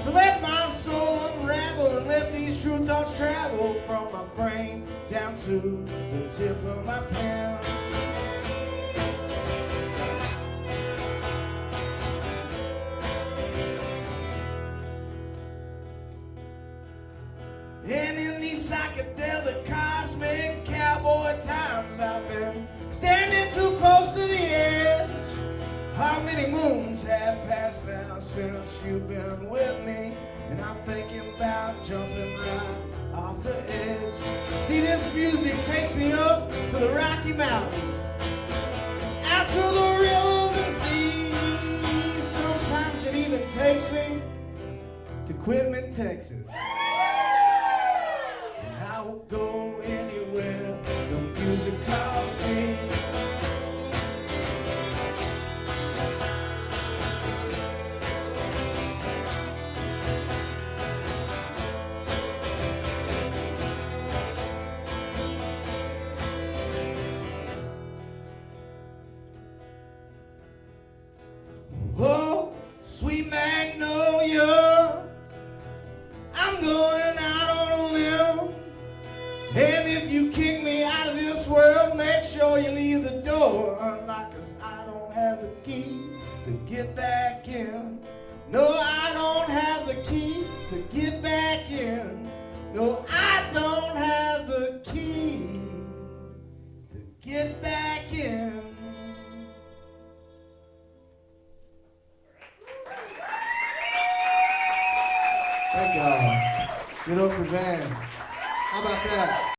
Speaker 4: to let my soul unravel and let these true thoughts travel from my brain down to the tip of my pen. And in these psychedelic, cosmic, cowboy times, I've been standing too close to the edge. How many moons have passed now since you've been with me? And I'm thinking about jumping right off the edge. See, this music takes me up to the Rocky Mountains, out to the rivers and seas. Sometimes it even takes me to Quitman, Texas. I will go anywhere the music calls me. Oh, sweet magnolia, I'm going out on a limb. And if you kick me out of this world, make sure you leave the door unlocked, 'cause I don't have the key to get back in. No, I don't have the key to get back in. No, I don't have the key to get back in. Thank y'all. Get up for Van. How about that?